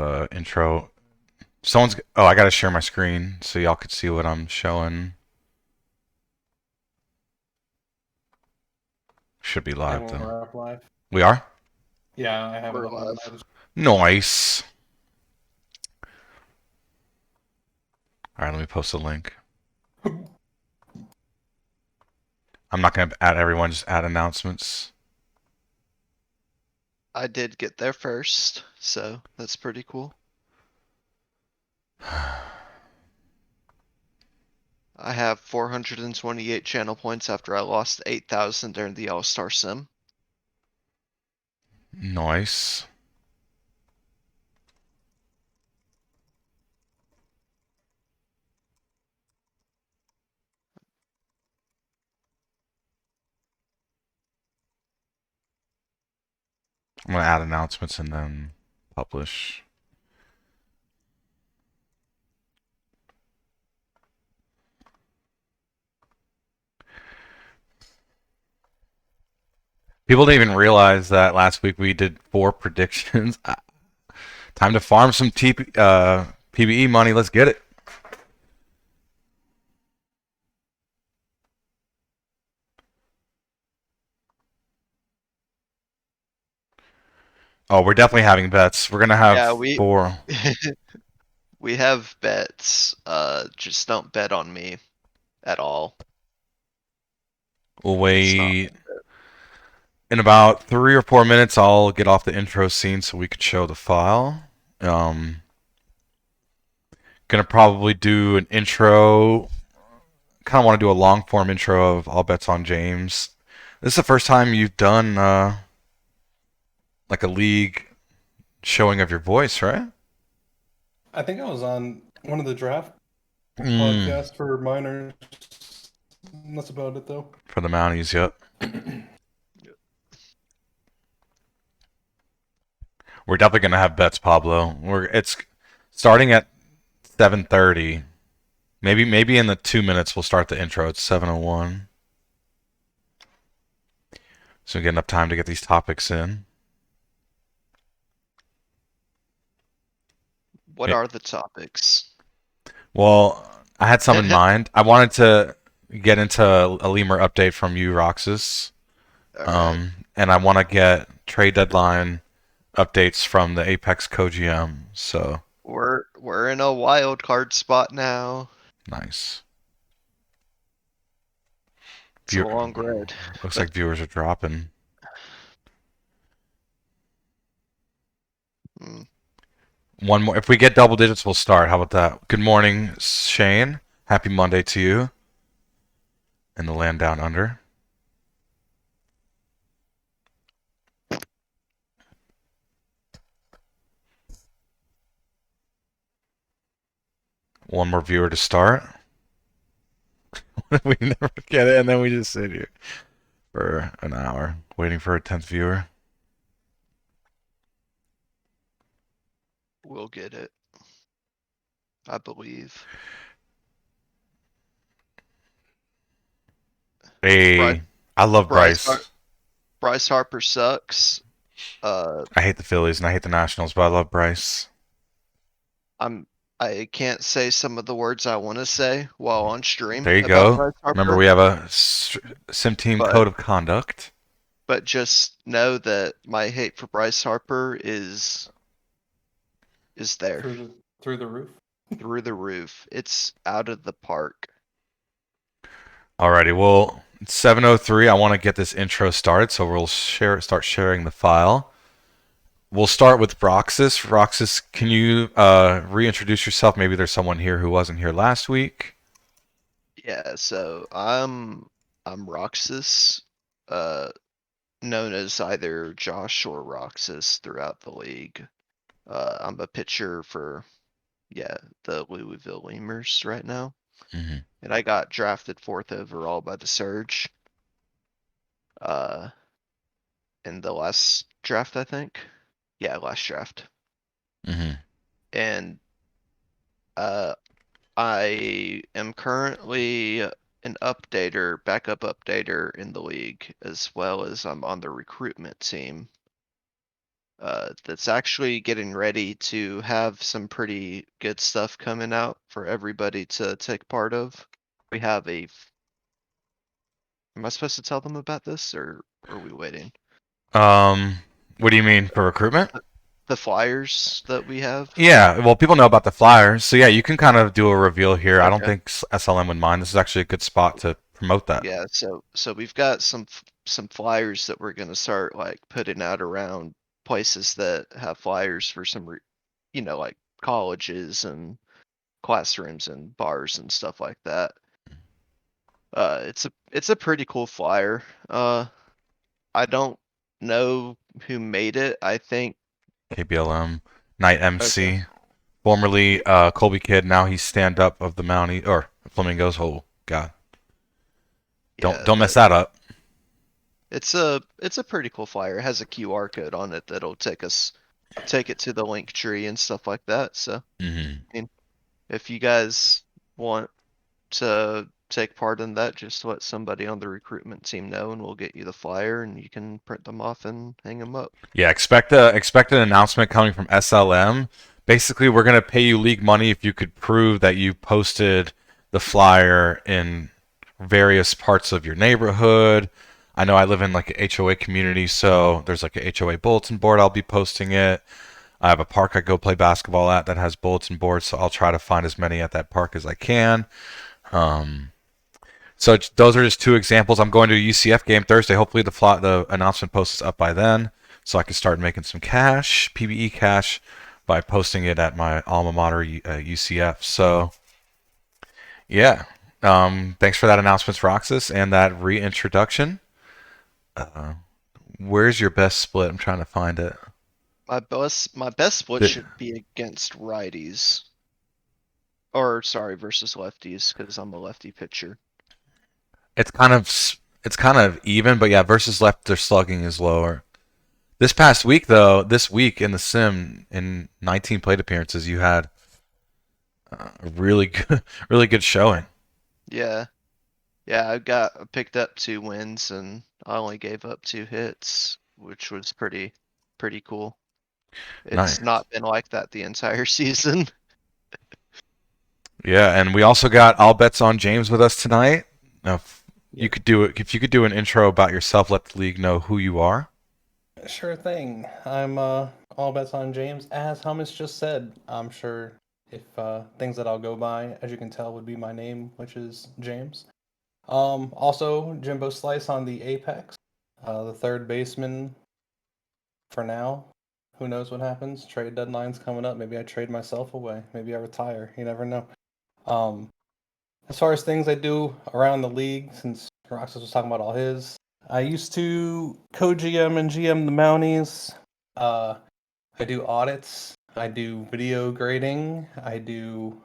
the intro. Oh, I gotta share my screen so y'all could see what I'm showing. Should be live And though. we're up live. We are? Yeah, I have it We're up on live. Nice. Alright, let me post a link. I'm not gonna add everyone, just add announcements. I did get there first, so that's pretty cool. I have 428 channel points after I lost 8,000 during the All-Star Sim. Nice. I'm gonna add announcements and then publish. People didn't even realize that last week we did 4 predictions. Time to farm some PBE money. Let's get it. Oh, we're definitely having bets. We're gonna have Yeah, 4. we have bets. Just don't bet on me at all. We'll It's not. wait. In about 3 or 4 minutes, I'll get off the intro scene so we could show the file. Gonna probably do an intro. Kind of want to do a long form intro of All Bets on James. This is the first time you've done like a league showing of your voice, right? I think I was on one of the draft Mm, podcasts for minors. That's about it, though. for the Mounties, yep. We're definitely gonna have bets, Pablo. It's starting at 7:30. Maybe in the 2 minutes we'll start the intro. It's 7:01, so we get enough time to get these topics in. What are the topics? Well, I had some in mind. I wanted to get into a lemur update from you, Roxas. Alright. And I want to get trade deadline updates from the Apex co-GM. So We're in a wild card spot now. nice. It's a long road. Looks But like viewers are dropping. mm, One more. If we get double digits, we'll start. How about that? Good morning, Shane. Happy Monday to you. In the land down under. One more viewer to start. We never get it, and then we just sit here for an hour waiting for a 10th viewer. we'll get it. I believe. Bryce, Hey, I love Bryce, Bryce. Bryce Harper sucks. I hate the Phillies and I hate the Nationals, but I love Bryce. I can't say some of the words I want to say while on stream There you about go. Bryce Remember, Harper, we have a sim team but code of conduct. just know that my hate for Bryce Harper is there Through the roof. through the roof. It's out of the park. Alrighty, well, it's 7:03. I want to get this intro started, so we'll start sharing the file. We'll start with Roxas. Roxas, can you reintroduce yourself? Maybe there's someone here who wasn't here last week. Yeah, so I'm Roxas, uh, known as either Josh or Roxas throughout the league. I'm a pitcher for the Louisville Lemurs right now. Mm-hmm. And I got drafted 4th overall by the Surge. Uh, in the last draft, I think. Yeah, last draft. Mm-hmm. And uh, I am currently an updater, backup updater in the league, as well as I'm on the recruitment team. that's actually getting ready to have some pretty good stuff coming out for everybody to take part of. We have am I supposed to tell them about this or are we waiting? Um, what do you mean for recruitment? The flyers that we have? Yeah, well, people know about the flyers, so yeah, you can kind of do a reveal here. I don't Okay. think SLM would mind. This is actually a good spot to promote that. Yeah, so we've got some flyers that we're gonna start like putting out around places that have flyers for like colleges and classrooms and bars and stuff like that. It's a pretty cool flyer. I don't know who made it. I think KBLM, Night okay. MC, formerly Colby Kid. Now he's stand up of the Mountie or Flamingos. Oh God, don't Yeah, don't mess that up. it's a pretty cool flyer. It has a QR code on it that'll take it to the link tree and stuff like that. So, Hmm. I mean, if you guys want to take part in that, just let somebody on the recruitment team know, and we'll get you the flyer, and you can print them off and hang them up. Yeah, expect an announcement coming from SLM. Basically, we're gonna pay you league money if you could prove that you posted the flyer in various parts of your neighborhood. I know I live in like a HOA community, so there's like a HOA bulletin board. I'll be posting it. I have a park I go play basketball at that has bulletin boards, so I'll try to find as many at that park as I can. Um, so those are just two examples. I'm going to a UCF game Thursday. Hopefully the announcement post is up by then, so I can start making some cash, PBE cash, by posting it at my alma mater, UCF. So yeah, thanks for that announcement, Roxas, and that reintroduction. Uh, where's your best split? I'm trying to find it. My best split The- should be against righties. Or sorry, versus lefties, because I'm a lefty pitcher. It's kind of it's kind of even, but yeah, versus left, their slugging is lower. This past week, though, this week in the sim, in 19 plate appearances, you had a really good, really good showing. Yeah. Yeah, I picked up 2 wins and I only gave up 2 hits, which was pretty cool. It's Nice. not been like that the entire season. Yeah, and we also got All Bets on James with us tonight. Now, Yep. if you could do an intro about yourself, let the league know who you are. Sure thing. I'm all bets on James. As Hummus just said, I'm sure if things that I'll go by, as you can tell, would be my name, which is James. Also Jimbo Slice on the Apex, the third baseman for now. Who knows what happens? Trade deadline's coming up. Maybe I trade myself away. Maybe I retire. You never know. Um, as far as things I do around the league, since Roxas was talking about all his, I used to co-GM and GM the Mounties. Uh, I do audits. I do video grading. I do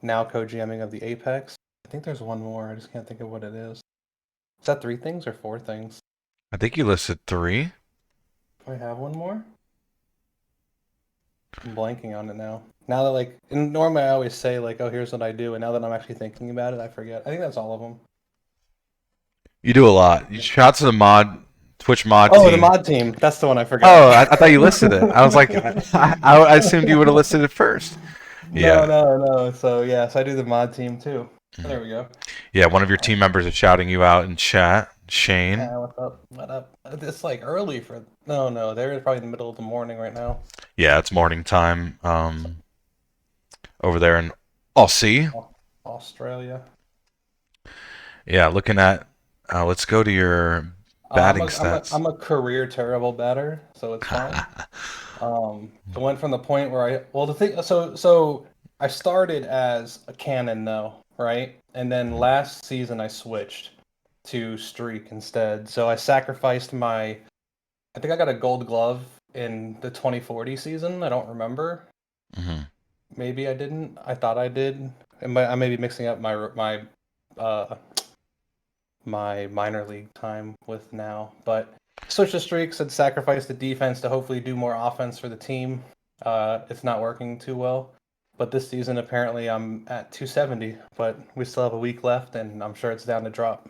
now co-GMing of the Apex. I think there's one more. I just can't think of what it is. Is that 3 things or 4 things? I think you listed three. Do I have one more? I'm blanking on it now. Now that and normally I always say like, "Oh, here's what I do," and now that I'm actually thinking about it, I forget. I think that's all of them. You do a lot. You shout out to the Twitch mod Oh, the team. mod team. That's the one I Oh, forgot. I thought you listed it. I was like, I assumed you would have listed it first. No, Yeah. no, no. So yes, I do the mod team too. Mhm. There we go. Yeah, one of your team members is shouting you out in chat. Shane. What's up? What up? It's like early for. No, no. They're probably in the middle of the morning right now. Yeah, it's morning time. Over there in Aussie. Australia. Yeah, looking at. Let's go to your I'm batting a I'm a stats. I'm a career terrible batter, so it's fine. I went from the point where the thing, so I started as a cannon though, right? And then last season I switched to streak instead. So I sacrificed I think I got a gold glove in the 2040 season. I don't remember. Hmm. Maybe I didn't. I thought I did. I may be mixing up uh my minor league time with now, but switch the streaks and sacrifice the defense to hopefully do more offense for the team. It's not working too well, but this season apparently I'm at 270, but we still have a week left, and I'm sure it's down to drop.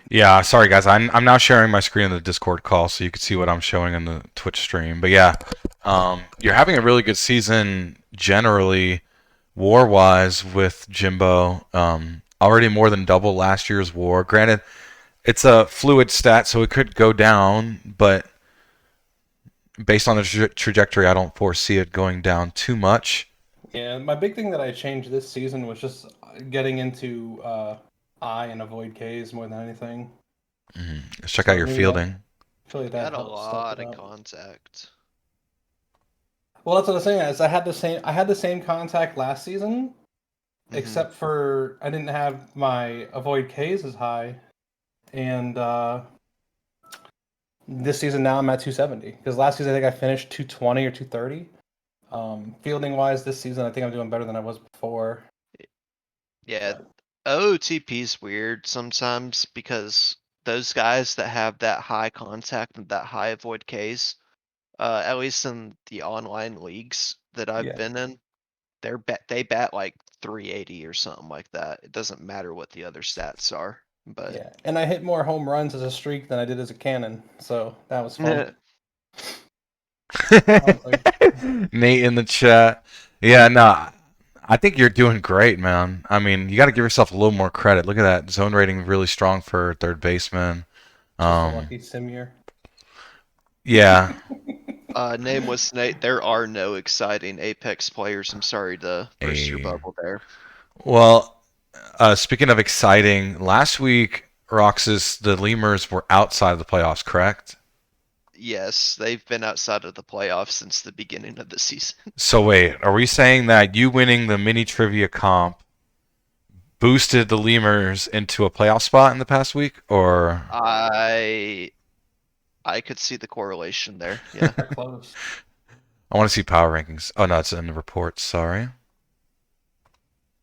Yeah, sorry guys. I'm now sharing my screen in the Discord call so you can see what I'm showing in the Twitch stream. But yeah, you're having a really good season generally, war-wise with Jimbo. Already more than double last year's war. Granted, it's a fluid stat, so it could go down, but based on the trajectory, I don't foresee it going down too much. Yeah, my big thing that I changed this season was just getting into I and avoid Ks more than anything. Let's check out So your maybe that fielding. I feel like that Got a helps step lot it of up. contact. Well, that's what I was saying. Is I had the same contact last season, except for I didn't have my avoid Ks as high, and this season now I'm at 270 because last season I think I finished 220 or 230. Fielding wise, this season I think I'm doing better than I was before. Yeah, OOTP's weird sometimes because those guys that have that high contact and that high avoid Ks, at least in the online leagues that I've Yeah. been in, they bat like 380 or something like that. It doesn't matter what the other stats are, but Yeah, and I hit more home runs as a streak than I did as a cannon, so that was fun. Honestly. Nate in the chat. Yeah, no, I think you're doing great, man. I mean, you got to give yourself a little more credit. Look at that zone rating, really strong for third baseman. Just a lucky sim year. Yeah. name was Nate. There are no exciting Apex players. I'm sorry to burst your A. bubble there. Well, speaking of exciting, last week, Roxas, the Lemurs were outside of the playoffs, correct? Yes, they've been outside of the playoffs since the beginning of the season. So wait, are we saying that you winning the mini trivia comp boosted the Lemurs into a playoff spot in the past week, or I could see the correlation there. Yeah. They're close. I want to see power rankings. Oh no, it's in the reports. Sorry.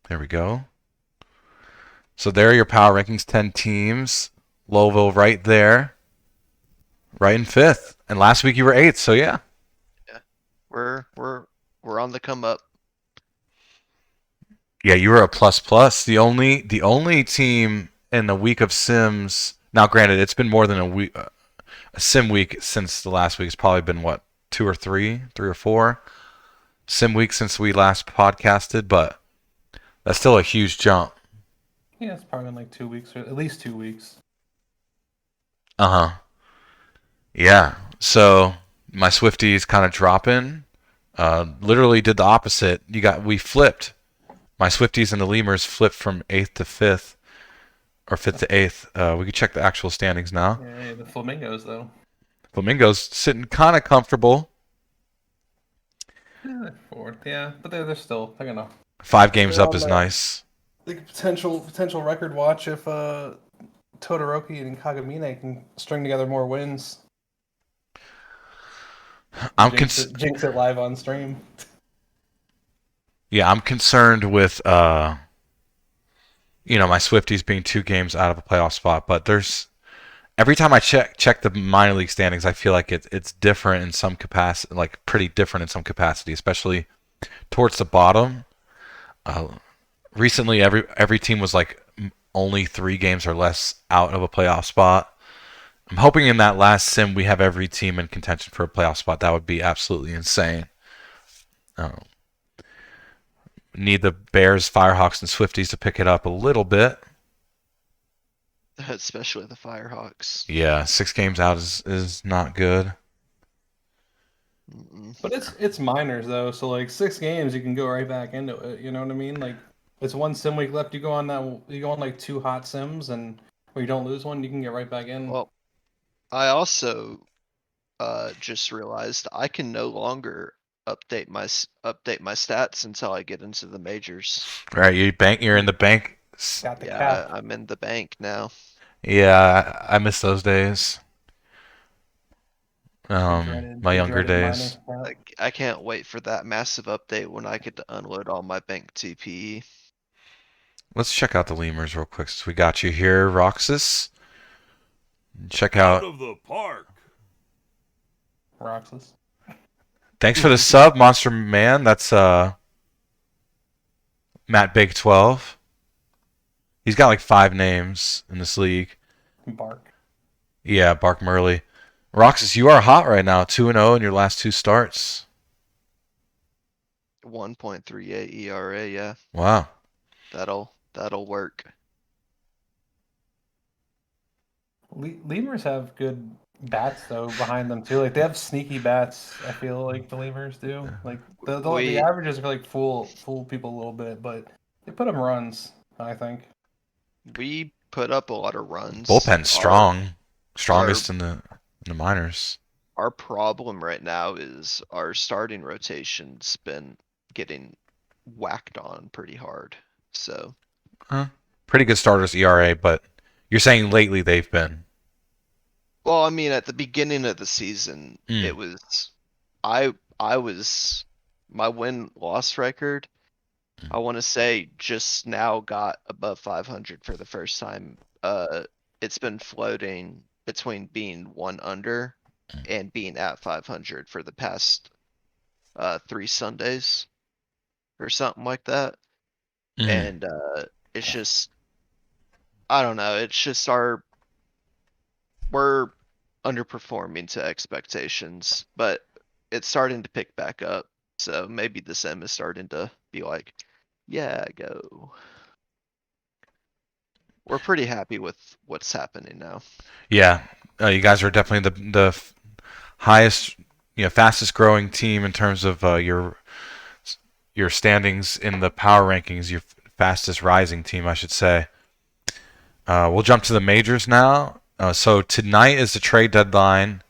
There we go. So there are your power rankings. 10 teams. Louisville right there, right in fifth. And last week you were eighth. So yeah. Yeah. We're on the come up. Yeah, you were a plus plus. The only team in the week of Sims. Now, granted, it's been more than a week, a Sim week since the last week. It's probably been what, three or four Sim weeks since we last podcasted, but that's still a huge jump. Yeah, it's probably been like 2 weeks, or at least 2 weeks. Uh huh. Yeah. So my Swifties kind of dropping. Literally did the opposite. We flipped. My Swifties and the Lemurs flipped from eighth to fifth, or fifth to eighth. We can check the actual standings now. Yeah, the Flamingos though. Flamingo's sitting kind of comfortable. Yeah, they're fourth. Yeah, but they're they're gonna 5 games they're up on is the nice. potential record watch if Todoroki and Kagamine can string together more wins. I'm Jinx it live on stream. Yeah, I'm concerned with my Swifties being 2 games out of a playoff spot, but there's every time I check the minor league standings, I feel like it's different in some capacity, like pretty different in some capacity, especially towards the bottom. Recently, every team was like only 3 games or less out of a playoff spot. I'm hoping in that last sim we have every team in contention for a playoff spot. That would be absolutely insane. Need the Bears, Firehawks, and Swifties to pick it up a little bit. Especially the Firehawks. Yeah, 6 games out is not good. But it's minors though, so like 6 games you can go right back into it. You know what I mean? Like it's one sim week left. You go on like 2 hot sims, and where you don't lose one, you can get right back in. Well, I also just realized I can no longer update my stats until I get into the majors. All right, you're in the bank. Got the Yeah, cap. I'm in the bank now. Yeah, I miss those days. My The younger dreaded days. minors cap. I can't wait for that massive update when I get to unload all my bank TPE. Let's check out the lemurs real quick since we got you here, Roxas. Check Out out. of the park. Roxas. Thanks for the sub, Monster Man. That's Matt Big 12. He's got like 5 names in this league. Bark. Yeah, Bark Murley. Roxas, you are hot right now. 2-0 in your last 2 starts. 1.38 ERA, yeah, Wow. that'll work. Lemurs have good bats though behind them too. Like they have sneaky bats. I feel like the Lemurs do. Like the We averages feel like fool people a little bit, but they put them runs. I think. we put up a lot of runs. Bullpen's Our strong. our Strongest in the minors. our problem right now is our starting rotation's been getting whacked on pretty hard. So, Huh. Pretty good starters ERA, but you're saying lately they've been. well, I mean, at the beginning of the season, Mm. it was I was my win-loss record, I want to say just now got above 500 for the first time. It's been floating between being one under and being at 500 for the past 3 Sundays or something like that. Mm. And it's just I don't know, it's just we're underperforming to expectations, but it's starting to pick back up. So maybe the sim is starting to be like, yeah, go. We're pretty happy with what's happening now. Yeah, you guys are definitely the highest, fastest growing team in terms of your standings in the power rankings. Your fastest rising team, I should say. We'll jump to the majors now. So tonight is the trade deadline,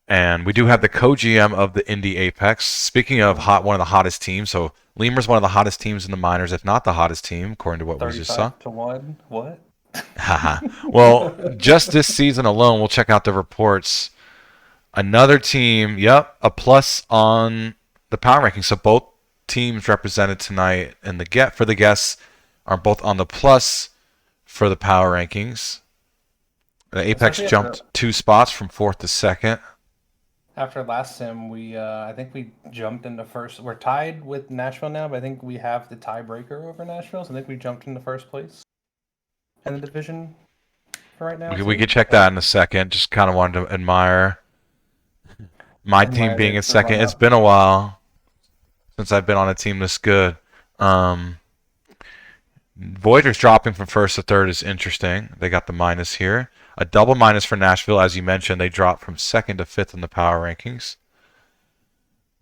and we do have the co-GM of the Indy Apex. Speaking of one of the hottest teams, so Lemur's one of the hottest teams in the minors, if not the hottest team, according to what we just saw. 35-1. What? Haha. Well, just this season alone, we'll check out the reports. Another team, yep, a plus on the power rankings. So both teams represented tonight, and for the guests are both on the plus for the power rankings. The Apex Especially jumped 2 spots from 4th to 2nd. after last sim, we I think we jumped into first. We're tied with Nashville now, but I think we have the tiebreaker over Nashville. So I think we jumped into first place in the division for right now We too. could check that in a second. Just kind of wanted to admire my team Admire being in the run second. It's up. been a while since I've been on a team this good. Voyager's dropping from 1st to 3rd is interesting. They got the minus here. A double minus for Nashville, as you mentioned. They dropped from 2nd to 5th in the power rankings.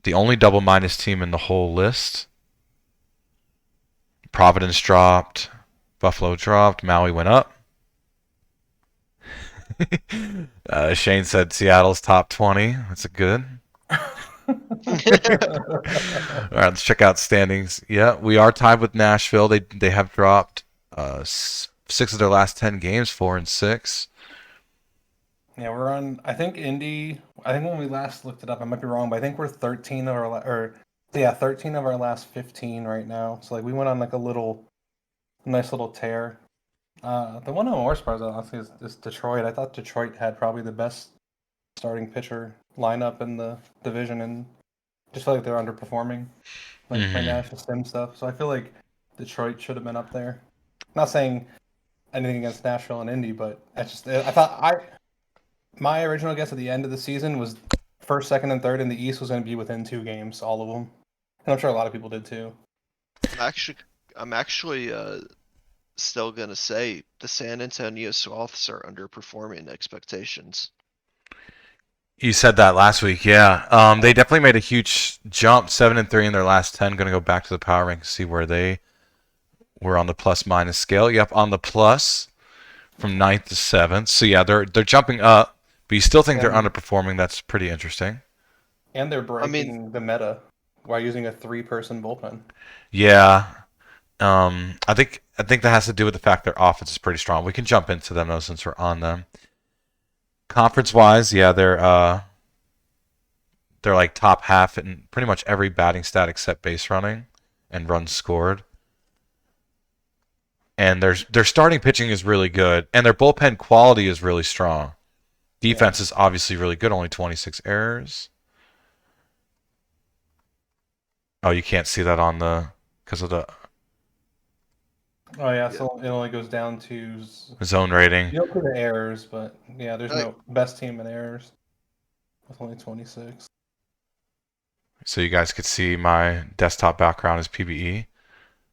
The only double minus team in the whole list. Providence dropped. Buffalo dropped. Maui went up. Shane said Seattle's top 20. That's a good. All right, let's check out standings. Yeah, we are tied with Nashville. They have dropped 6 of their last 10 games, 4-6. Yeah, we're on. I think Indy. I think when we last looked it up, I might be wrong, but I think we're 13 of our or yeah, 13 of our last 15 right now. So like we went on like nice little tear. The one I'm more surprised at honestly is Detroit. I thought Detroit had probably the best starting pitcher lineup in the division, and just feel like they're underperforming, like by Mm-hmm. national sim stuff. So I feel like Detroit should have been up there. Not saying anything against Nashville and Indy, but I thought my original guess at the end of the season was first, second, and third in the East was going to be within 2 games, all of them. And I'm sure a lot of people did too. I'm actually I'm actually still gonna say the San Antonio Sloths are underperforming expectations. You said that last week, yeah. They definitely made a huge jump, 7-3 in their last 10. Going to go back to the power rank to see where they were on the plus minus scale. Yep, on the plus from 9th to 7th. So yeah, they're jumping up, but you still think they're And underperforming. That's pretty interesting. they're I mean, breaking the meta while using a 3-person bullpen. Yeah, I think that has to do with the fact their offense is pretty strong. We can jump into them though since we're on them. Conference wise, yeah, they're like top half in pretty much every batting stat except base running and runs scored. And their starting pitching is really good, and their bullpen quality is really strong. Defense is obviously really good, only 26 errors. Oh, you can't see that on the because of the. Oh yeah, Yeah. so it only goes down to Zone rating. you don't see the errors, but yeah, there's Right. no best team in errors with only 26. So you guys could see my desktop background is PBE.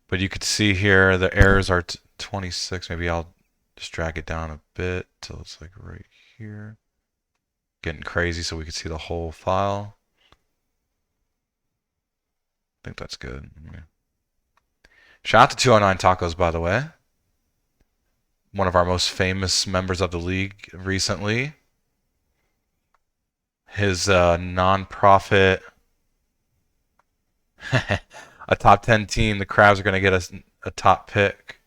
But you could see here the errors are 26. Maybe I'll just drag it down a bit till it's like right here. Getting crazy so we can see the whole file. I think that's good. Shout out to 209 Tacos, by the way. One of our most famous members of the league recently. His non-profit, a top 10 team, the Crabs are going to get us a top pick.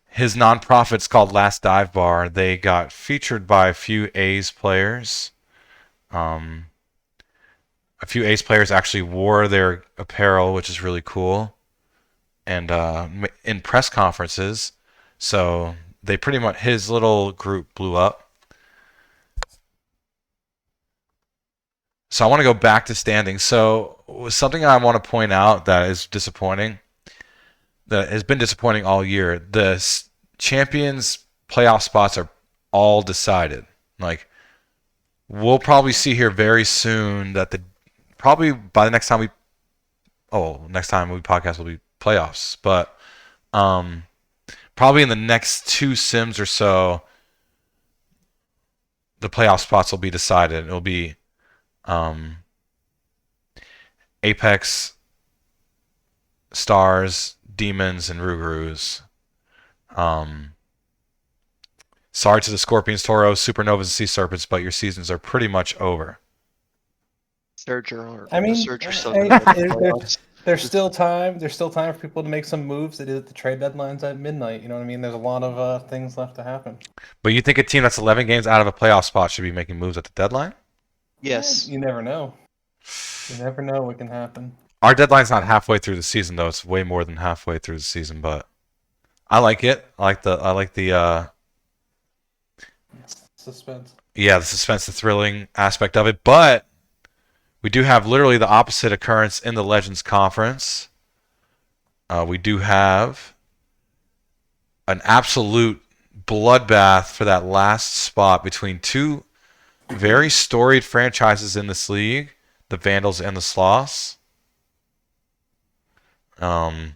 His non-profit's called Last Dive Bar. They got featured by a few A's players. A few A's players actually wore their apparel, which is really cool, and in press conferences. So they pretty much, his little group blew up. So I want to go back to standings. So something I want to point out that is disappointing, that has been disappointing all year. The champions playoff spots are all decided. Like, we'll probably see here very soon that probably by the next time we podcast will be playoffs, but probably in the next 2 sims or so, the playoff spots will be decided. It'll be Apex, Stars, Demons, and Rugrus. Sorry to the Scorpions, Tauros, Supernovas, and Sea Serpents, but your seasons are pretty much over. I mean, Surge are still gonna make the playoffs. there's still time. There's still time for people to make some moves. They did the trade deadlines at midnight. You know what I mean? There's a lot of things left to happen. But you think a team that's 11 games out of a playoff spot should be making moves at the deadline? Yes. You never know. You never know what can happen. Our deadline's not halfway through the season, though. It's way more than halfway through the season, but I like it. I like the Suspense. yeah, the suspense, the thrilling aspect of it. But we do have literally the opposite occurrence in the Legends Conference. We do have an absolute bloodbath for that last spot between 2 very storied franchises in this league, the Vandals and the Sloths. That's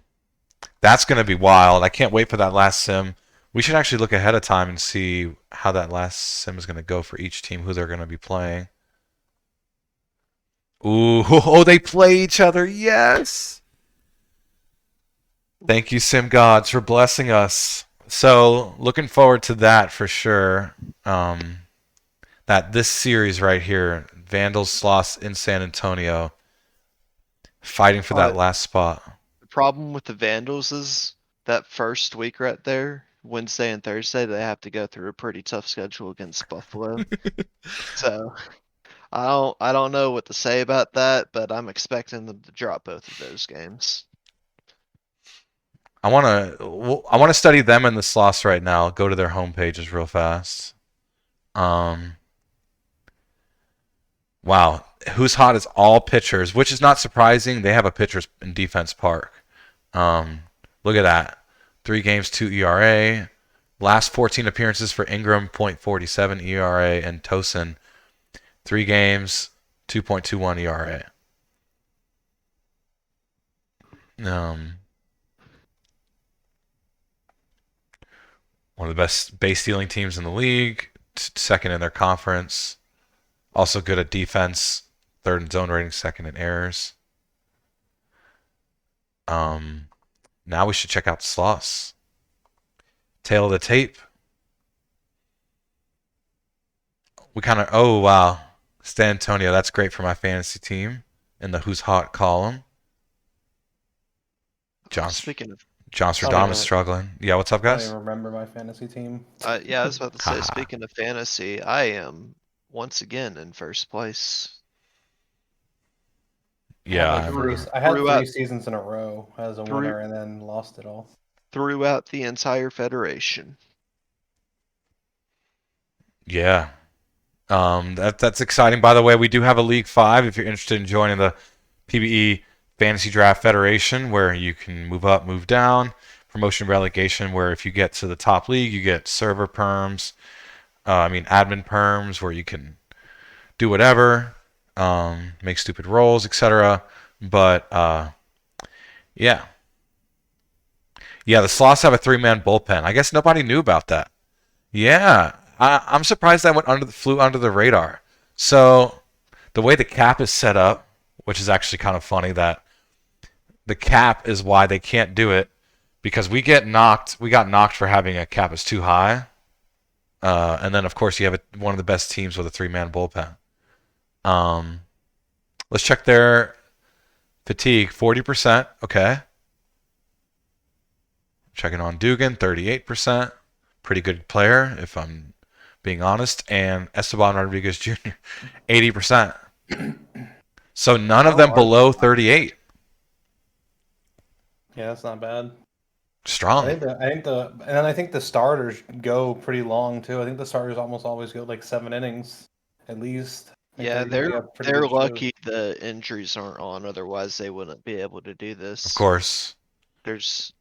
going to be wild. I can't wait for that last sim. We should actually look ahead of time and see how that last sim is going to go for each team, who they're going to be playing. Ooh, oh, they play each other. Yes. Thank you, Sim Gods, for blessing us. So, looking forward to that for sure. That this series right here, Vandals Sloths in San Antonio, fighting for that last spot. The problem with the Vandals is that first week right there, Wednesday and Thursday, they have to go through a pretty tough schedule against Buffalo. So I don't know what to say about that, but I'm expecting them to drop both of those games. I want to study them and the Sloths right now. Go to their home pages real fast. Wow, Who's Hot is all pitchers, which is not surprising. They have a pitchers in defense park. Look at that. 3 games, 2 ERA. Last 14 appearances for Ingram, .47 ERA, and Tosin, 3 games, 2.21 ERA. One of the best base stealing teams in the league, second in their conference. Also good at defense, 3rd in zone rating, 2nd in errors. Now we should check out Sloths. Tail of the tape. We kind of, oh wow, San Antonio, that's great for my fantasy team in the Who's Hot column. John Stradamus is struggling. Yeah, what's up, guys? I remember my fantasy team. Yeah, I was about to say, speaking of fantasy, I am once again in first place. Yeah, I had 3 seasons in a row as a winner and then lost it all. Throughout the entire federation. Yeah. That's exciting. By the way, we do have a League 5 if you're interested in joining the PBE Fantasy Draft Federation, where you can move up, move down. Promotion relegation, where if you get to the top league, you get server perms. Admin perms, where you can do whatever, make stupid rolls, etc. But yeah, the Sloths have a 3-man bullpen. I guess nobody knew about that. Yeah, I'm surprised that flew under the radar. So the way the cap is set up, which is actually kind of funny, that the cap is why they can't do it, because we got knocked for having a cap is too high. And then, of course, you have one of the best teams with a 3-man bullpen. Let's check their fatigue. 40%. Okay. Checking on Dugan. 38%. Pretty good player, if I'm being honest. And Esteban Rodriguez Jr. 80%. So none of them below 38. Yeah, that's not bad. Strong. I think the starters go pretty long too. I think the starters almost always go like 7 innings at least. Yeah, usually have pretty they're good shows. lucky the injuries aren't on, otherwise they wouldn't be able to do this. Of course. There's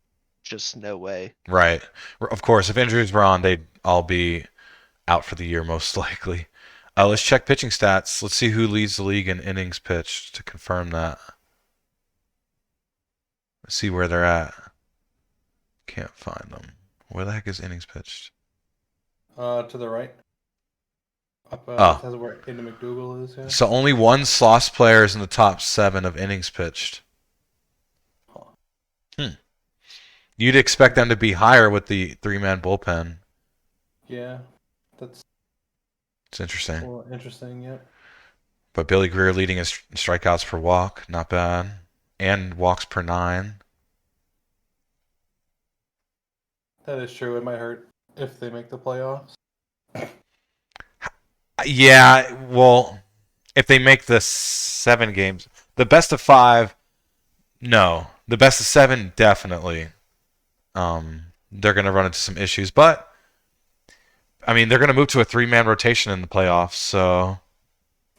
just no way. Right. Of course, if injuries were on, they'd all be out for the year most likely. Let's check pitching stats. Let's see who leads the league in innings pitched to confirm that. Let's see where they're at. Can't find them. Where the heck is innings pitched? To the right. Up, Oh. That's where Andy McDougal is. Yeah. So only one Sloss player is in the top 7 of innings pitched. You'd expect them to be higher with the 3-man bullpen. Yeah, it's interesting. Well, interesting, yeah. But Billy Greer leading in strikeouts per walk, not bad, and walks per 9. That is true. It might hurt if they make the playoffs. Yeah, well, if they make the 7 games, the best of 5, no. The best of 7, definitely. They're going to run into some issues, but they're going to move to a 3-man rotation in the playoffs. So.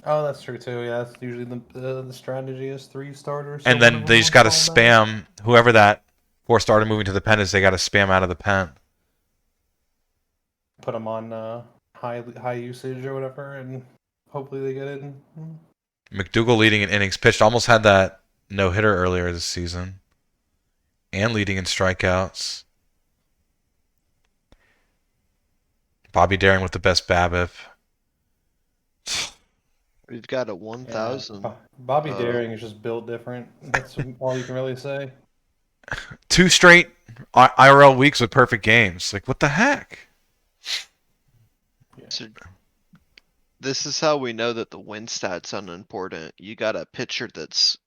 Oh, that's true too. Yeah, that's usually the strategy is 3 starters. And then they just got to spam whoever that 4 starter moving to the pen is. They got to spam out of the pen. Put them on high usage or whatever, and hopefully they get it. McDougal leading in innings pitched, almost had that no-hitter earlier this season, and leading in strikeouts. Bobby Daring with the best BABIP. We've got a 1,000. Yeah. Bobby Daring is just built different. That's all you can really say. 2 straight IRL weeks with perfect games. Like, what the heck? Yeah. So this is how we know that the win stat's unimportant. You got a pitcher that's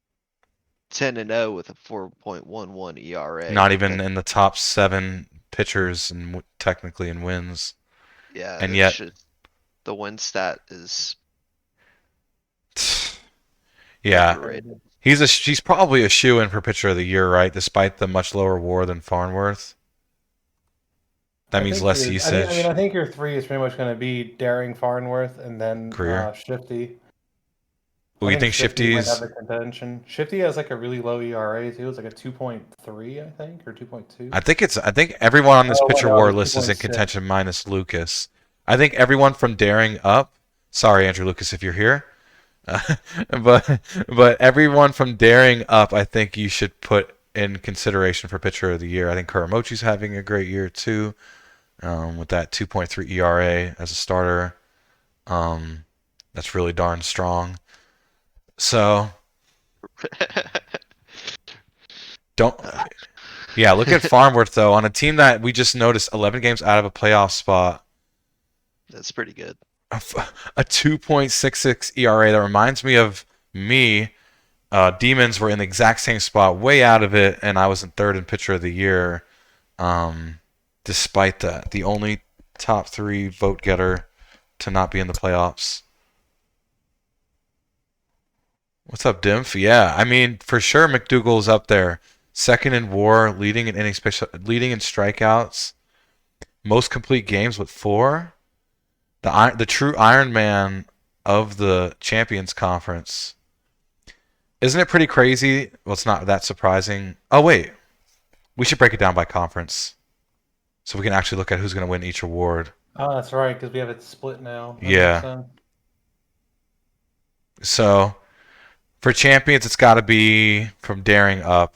10-0 with a 4.11 ERA. Not even in the top 7 pitchers and technically in wins. Yeah, and yet the win stat is. Yeah, overrated. he's probably a shoe-in for pitcher of the year, right? Despite the much lower WAR than Farnworth. That means less usage. I think your 3 is pretty much going to be Daring, Farnworth, and then Greer. Shifty. Well, you think Shifty might Shifty's have the contention. Shifty has like a really low ERA too. It's like a 2.3, I think, or 2.2. I think everyone on this pitcher WAR list is in 2.6. contention minus Lucas. I think everyone from Daring up. Sorry, Andrew Lucas, if you're here. But everyone from Daring up, I think you should put in consideration for pitcher of the year. I think Kuramochi's having a great year too, with that 2.3 ERA as a starter. That's really darn strong. So look at Farnworth though, on a team that we just noticed 11 games out of a playoff spot. That's pretty good. A 2.66 ERA. That reminds me of me. Demons were in the exact same spot, way out of it, and I was in 3rd in pitcher of the year. Despite that, the only top 3 vote getter to not be in the playoffs. What's up, Dimph? Yeah, for sure McDougal's up there. 2nd in WAR, leading in innings pitched, leading in strikeouts. Most complete games with 4. The true Iron Man of the Champions Conference. Isn't it pretty crazy? Well, it's not that surprising. Oh wait, we should break it down by conference so we can actually look at who's going to win each award. Oh, that's right, because we have it split now. That makes Yeah. sense. So for champions, it's got to be from daring up.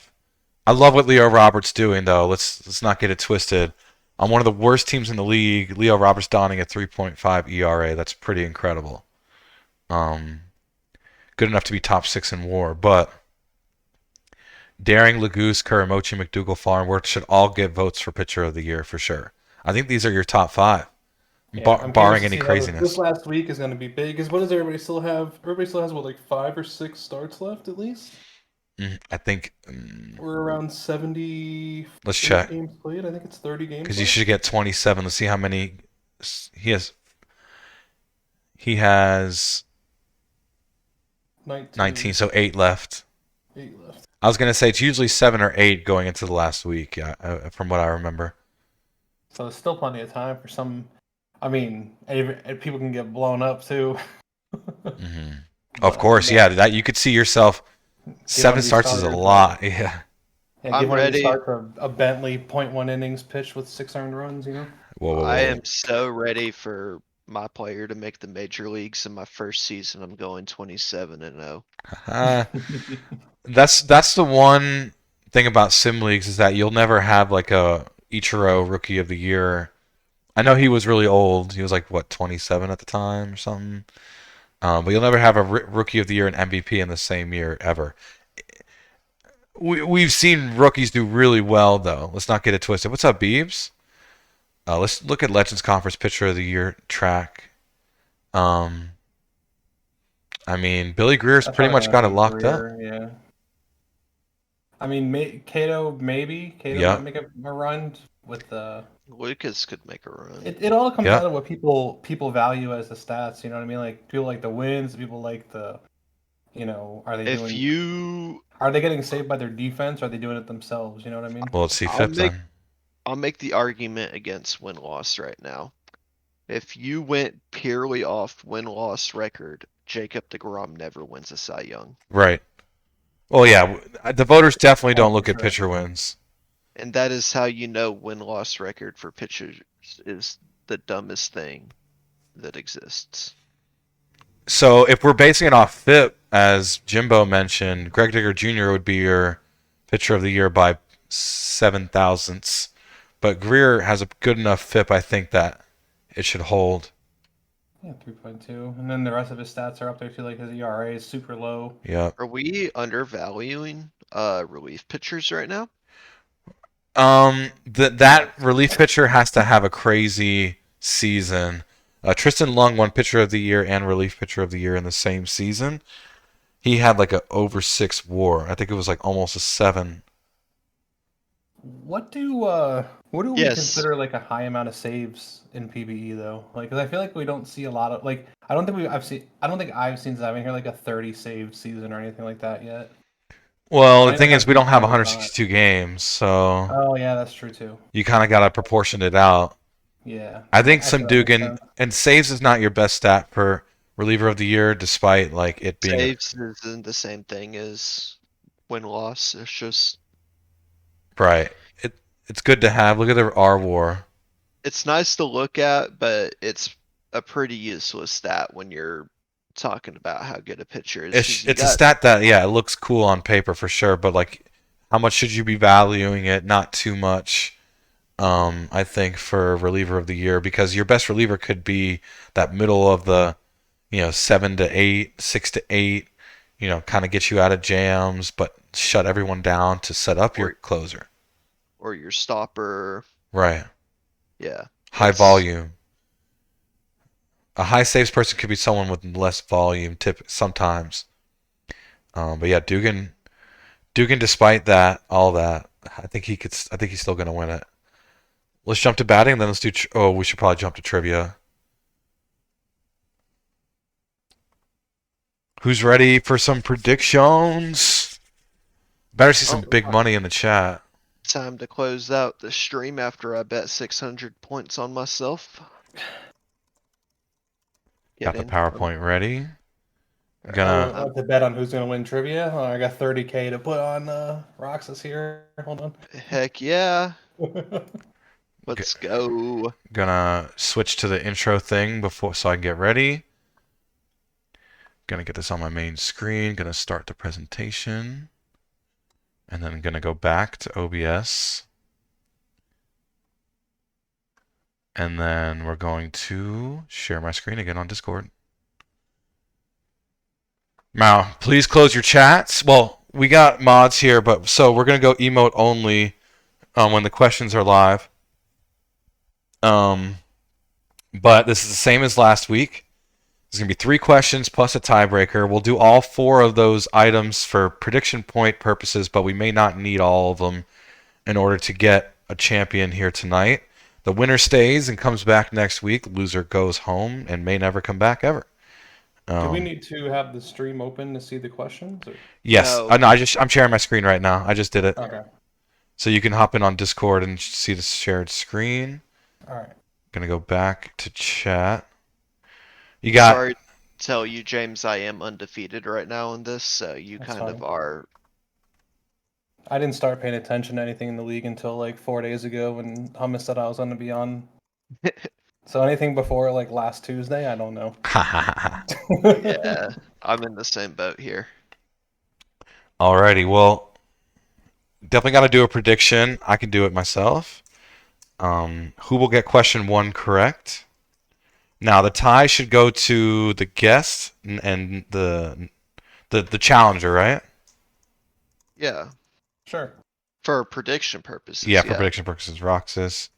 I love what Leo Roberts doing though. Let's not get it twisted. On one of the worst teams in the league, Leo Roberts donning a 3.5 ERA. That's pretty incredible. Um, Good enough to be top 6 in WAR, but Daring, Laguse, Kuramochi, McDougal, Farnworth should all get votes for pitcher of the year for sure. I think these are your top 5, Yeah, I'm curious barring to any see how this craziness. last week is going to be big. Because what does everybody still have? Everybody still has what, like 5 or 6 starts left at least. I think. We're around 78 Let's check games played. I think it's 30 games because you left. should get 27. Let's see how many he has. He has 19, 19, so 8 left. 8 left. I was gonna say it's usually 7 or 8 going into the last week, from what I remember. So there's still plenty of time for some. I mean, people can get blown up too. hmm Of But course, yeah. That you could see yourself. give one 7 of these starts is a starters lot. Yeah. yeah, give I'm one of these ready. starters a Bentley .1 innings pitch with 6 earned runs. Whoa, whoa, I whoa. am so ready for my player to make the major leagues in my first season. I'm going 27-0. Uh, that's the one thing about sim leagues is that you'll never have like a Ichiro rookie of the year. I know he was really old. He was like what 27 at the time or something. But you'll never have a rookie of the year and MVP in the same year ever. We've seen rookies do really well though. Let's not get it twisted. What's up, Beebs? Let's look at Legends Conference Pitcher of the Year track. Um, I mean, Billy Greer's That's pretty probably much gonna got it be locked up. Greer. Yeah. I mean, Cato maybe Cato might Yep, make a run with the. Lucas could make a run. It all comes down yep. to what people value as the stats. You know what I mean? Like people like the wins. People like the. Are they If doing? you, Are they getting saved by their defense? Or are they doing it themselves? You know what I mean? Well, let's see I'll FIP make, then. I'll make the argument against win-loss right now. If you went purely off win-loss record, Jacob deGrom never wins a Cy Young. Right. Well, yeah. The voters definitely Oh, don't for look at sure. pitcher wins. And that is how you know win-loss record for pitchers is the dumbest thing that exists. So if we're basing it off FIP, as Jimbo mentioned, Greg Digger Jr. would be your pitcher of the year by 7 thousandths. But Greer has a good enough FIP, I think, that it should hold. Yeah, 3.2, and then the rest of his stats are up there too. Like his ERA is super low. Yep. Are we undervaluing relief pitchers right now? That relief pitcher has to have a crazy season. Tristan Lung won pitcher of the year and relief pitcher of the year in the same season. He had like a over 6 WAR. I think it was like almost a 7. What do we Yes. consider like a high amount of saves in PBE though? Like, 'cause I feel like we don't see a lot of like. I don't think I've seen Zavin here like a 30 save season or anything like that yet. Well, the Might even thing is, have we don't have maybe not. 162 games, so Oh yeah, that's true too. you kind of got to proportion it out. Yeah, I think actually some that makes Dugan sense. and saves is not your best stat for reliever of the year, despite like it being Saves isn't the same thing as win-loss. It's just, right. It's good to have. Look at the R WAR. it's nice to look at, but it's a pretty useless stat when you're talking about how good a pitcher is. 'Cause you It's a got, stat that yeah, it looks cool on paper for sure, but like, how much should you be valuing it? Not too much. I think for reliever of the year because your best reliever could be that middle of the, 7 to 8, 6 to 8, kind of get you out of jams, but shut everyone down to set up your or, closer. or your stopper. Right. Yeah. High It's, volume. A high saves person could be someone with less volume tip sometimes. But yeah, Dugan, despite that, all that, I think he could. I think he's still gonna win it. Let's jump to batting, and then let's do. Oh, we should probably jump to trivia. Who's ready for some predictions? Better see some oh, big money in the chat. time to close out the stream after I bet 600 points on myself. Got the Kidding. PowerPoint ready. Gonna Want to bet on who's going to win trivia? I got 30K to put on Roxas here. Hold Heck yeah. on. Let's go. gonna switch to the intro thing before so I can get ready. Gonna get this on my main screen. Gonna start the presentation. And then gonna go back to OBS. And then we're going to share my screen again on Discord. Now, please close your chats. Well, we got mods here, but so we're gonna go emote only when the questions are live. But this is the same as last week. There's going to be 3 questions plus a tiebreaker. We'll do all 4 of those items for prediction point purposes, but we may not need all of them in order to get a champion here tonight. The winner stays and comes back next week. Loser goes home and may never come back ever. Do we need to have the stream open to see the questions? Or? Yes. No. No, I'm sharing my screen right now. I just did it. Okay. So you can hop in on Discord and see the shared screen. All right. Gonna go back to chat. You got. Sorry to tell you, James, I am undefeated right now in this, so you That's kind of fine. are. I didn't start paying attention to anything in the league until like 4 days ago when Hummus said I was going to be on. So anything before like last Tuesday, I don't know. Yeah, I'm in the same boat here. Alrighty, well, definitely got to do a prediction. I can do it myself. Who will get question 1 correct? Now the tie should go to the guest and the challenger, right? Yeah, Sure. for prediction purposes. Yeah, for prediction purposes. Roxas,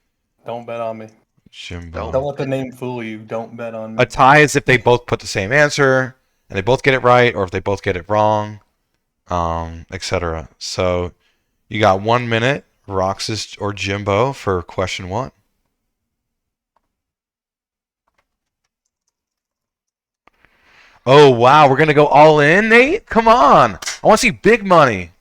Don't bet on me. Jimbo. Don't let the name fool you. Don't bet on A me. tie is if they both put the same answer and they both get it right, or if they both get it wrong, etc. So you got 1 minute, Roxas or Jimbo, for question 1. Oh wow, we're gonna go all in, Nate? Come on, I want to see big money.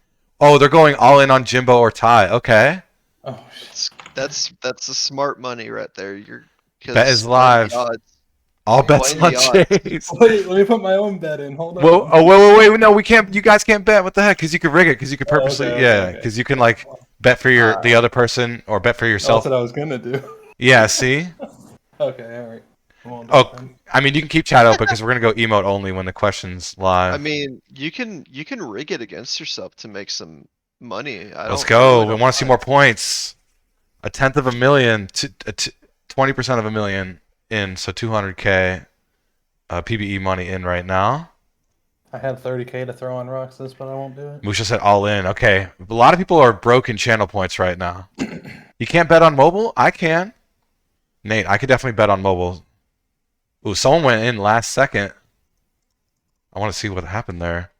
Oh, they're going all in on Jimbo or Ty. Okay, Oh, shit. That's the smart money right there. You're Bet is 'cause live. the odds- all bets Playing on the odds. Chase. Wait, let me put my own bet in. Hold on. Whoa, oh wait, no, we can't. You guys can't bet. What the heck? Because you could rig it. Because you could purposely, okay, yeah. okay. Because you can like bet for the other person or bet for That's yourself. what I was gonna do. Yeah, see. Okay, all right. I won't do Oh, it then. I mean, you can keep chat open because we're gonna go emote only when the question's live. I mean, you can rig it against yourself to make some money. Let's go. We want to see more mind. points. 1/10 of a million, 20% of a million in, so 200K PBE money in right now. I had 30K to throw on Roxas, but I won't do it. Musha said all in. Okay, a lot of people are broken channel points right now. You can't bet on mobile? I can. Nate, I could definitely bet on mobile. Ooh, someone went in last second. I want to see what happened there.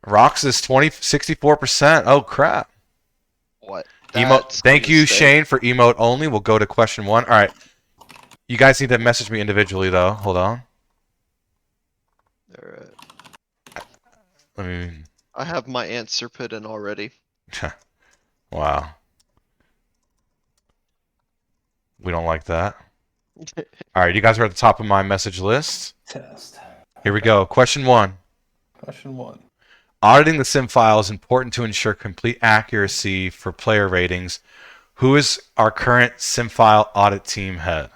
Roxas 64%. Oh crap. What? Emote. That's a Thank you, mistake. Shane, for emote only. We'll go to question 1. All right. You guys need to message me individually though. Hold on. Alright. Let me. I have my answer put in already. Wow. We don't like that. All right, you guys are at the top of my message list. Test. Here we go. Question 1. Question 1. Auditing the sim file is important to ensure complete accuracy for player ratings. Who is our current sim file audit team head?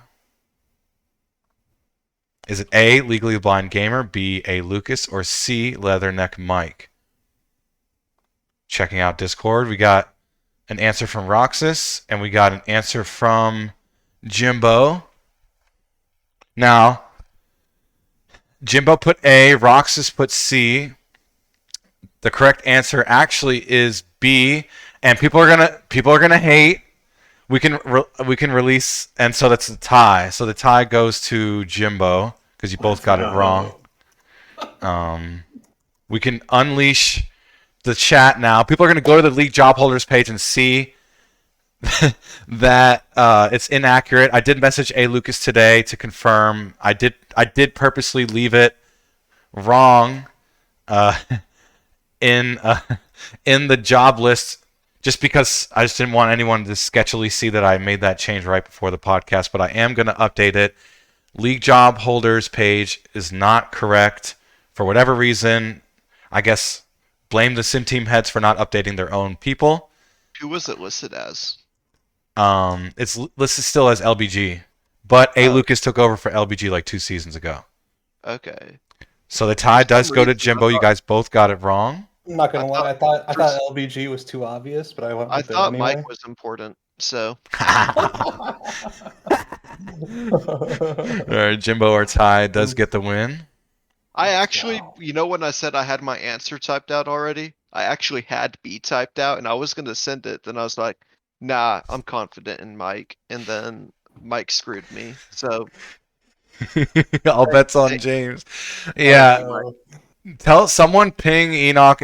Is it A, Legally Blind Gamer, B, A, Lucas, or C, Leatherneck Mike? Checking out Discord, we got an answer from Roxas, and we got an answer from Jimbo. Now, Jimbo put A, Roxas put C. The correct answer actually is B, and people are gonna hate. We can release, and so that's the tie. So the tie goes to Jimbo because you both got it wrong. We can unleash the chat now. People are gonna go to the league job holders page and see that it's inaccurate. I did message A Lucas today to confirm. I did purposely leave it wrong in the job list just because I just didn't want anyone to sketchily see that I made that change right before the podcast. But I am going to update it. League job holders page is not correct For whatever reason, I guess blame the sim team heads for not updating their own people. Who was it listed as? It's listed still as LBG, but A. Oh, Lucas took over for LBG like 2 seasons ago. okay. So the For tie does some go to reason, Jimbo. You guys both got it wrong. I'm not I gonna lie. thought I for thought s- LBG was too obvious, but I went I with it thought anyway. Mike was important, so All right, Jimbo or tie does get the win. I Let's actually, go. when I said I had my answer typed out already, I actually had B typed out and I was gonna send it. Then I was like, nah, I'm confident in Mike. And then Mike screwed me. So All bets on thank- James. Oh thank Yeah, you, Mike. no. tell someone ping Enoch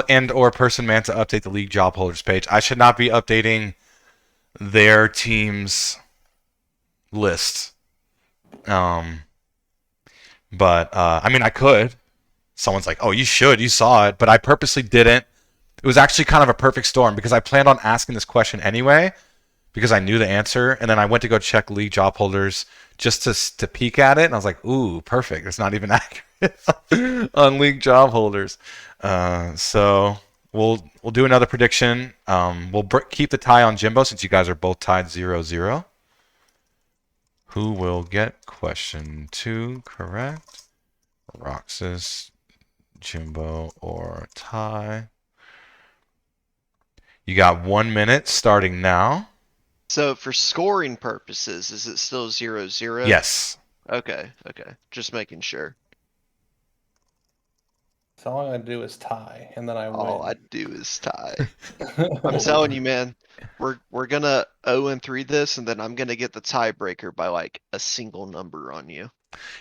and or Person Man to update the league job holders page. I should not be updating their team's list. Um, but I mean, I could. Someone's like, "Oh, you should. You saw it," but I purposely didn't. It was actually kind of a perfect storm because I planned on asking this question anyway because I knew the answer, and then I went to go check league job holders just to peek at it, and I was like, "Ooh, perfect! It's not even accurate on league job holders." So we'll do another prediction. We'll keep the tie on Jimbo since you guys are both tied 0-0. Who will get question 2 correct? Roxas, Jimbo, or tie? You got 1 minute starting now. So for scoring purposes, is it still 0-0? Yes. Okay, just making sure. So all I gotta do is tie, and then I All I win. do is tie. I'm telling you, man, we're gonna 0-3 this, and then I'm gonna get the tiebreaker by like a single number on you.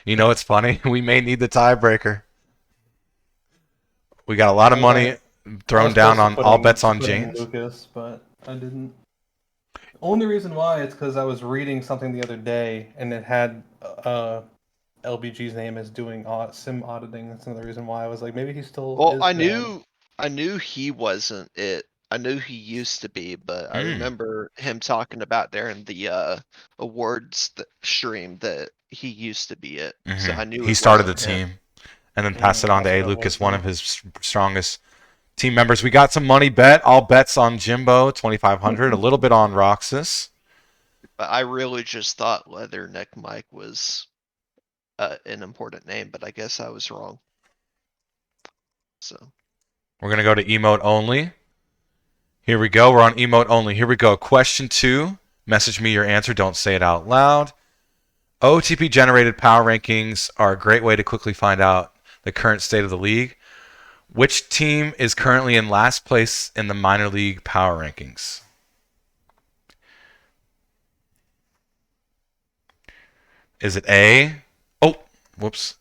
You know, it's funny. We may need the tiebreaker. We got a lot of money I thrown was down close on all bets on to putting James. Lucas, but I didn't. Only reason why is because I was reading something the other day, and it had LBG's name as doing sim auditing. That's another reason why I was like, maybe he still Well, is the. I knew he wasn't it. I knew he used to be, but I Mm. remember him talking about there in the awards stream that he used to be it. So I knew He it started the wasn't him. team and then passed it on to That's A. what it Lucas, was one then. of his strongest team members. We got some money bet. All bets on Jimbo, 2,500. A little bit on Roxas. But I really just thought Leatherneck Mike was an important name, but I guess I was wrong. So We're going to go to emote only. Here we go. We're on emote only. Here we go. Question 2. Message me your answer. Don't say it out loud. OTP generated power rankings are a great way to quickly find out the current state of the league. Which team is currently in last place in the minor league power rankings? Is it A? Oh, whoops.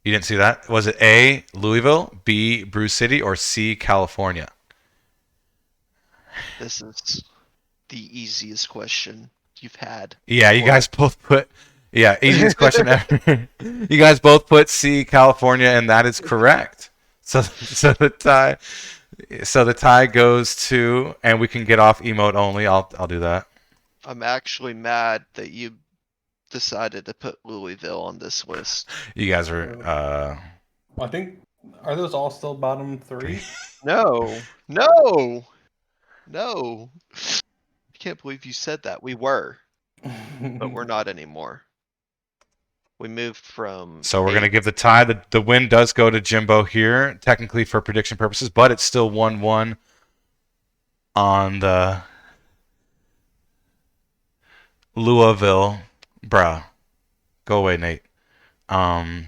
You didn't see that? Was it A, Louisville, B, Brew City, or C, California? this is the easiest question you've had. Yeah, you Or- guys both put. Yeah, easiest question ever. You guys both put C, California, and that is correct. So the tie. So the tie goes to, and we can get off emote only. I'll do that. I'm actually mad that you decided to put Louisville on this list. You guys are. I think are those all still bottom three? No, no, no. I can't believe you said that. We were, but we're not anymore. We moved from So we're gonna 8. give the tie. The win does go to Jimbo here, technically for prediction purposes, but it's still 1-1 on the Louisville. Bruh, go away, Nate. And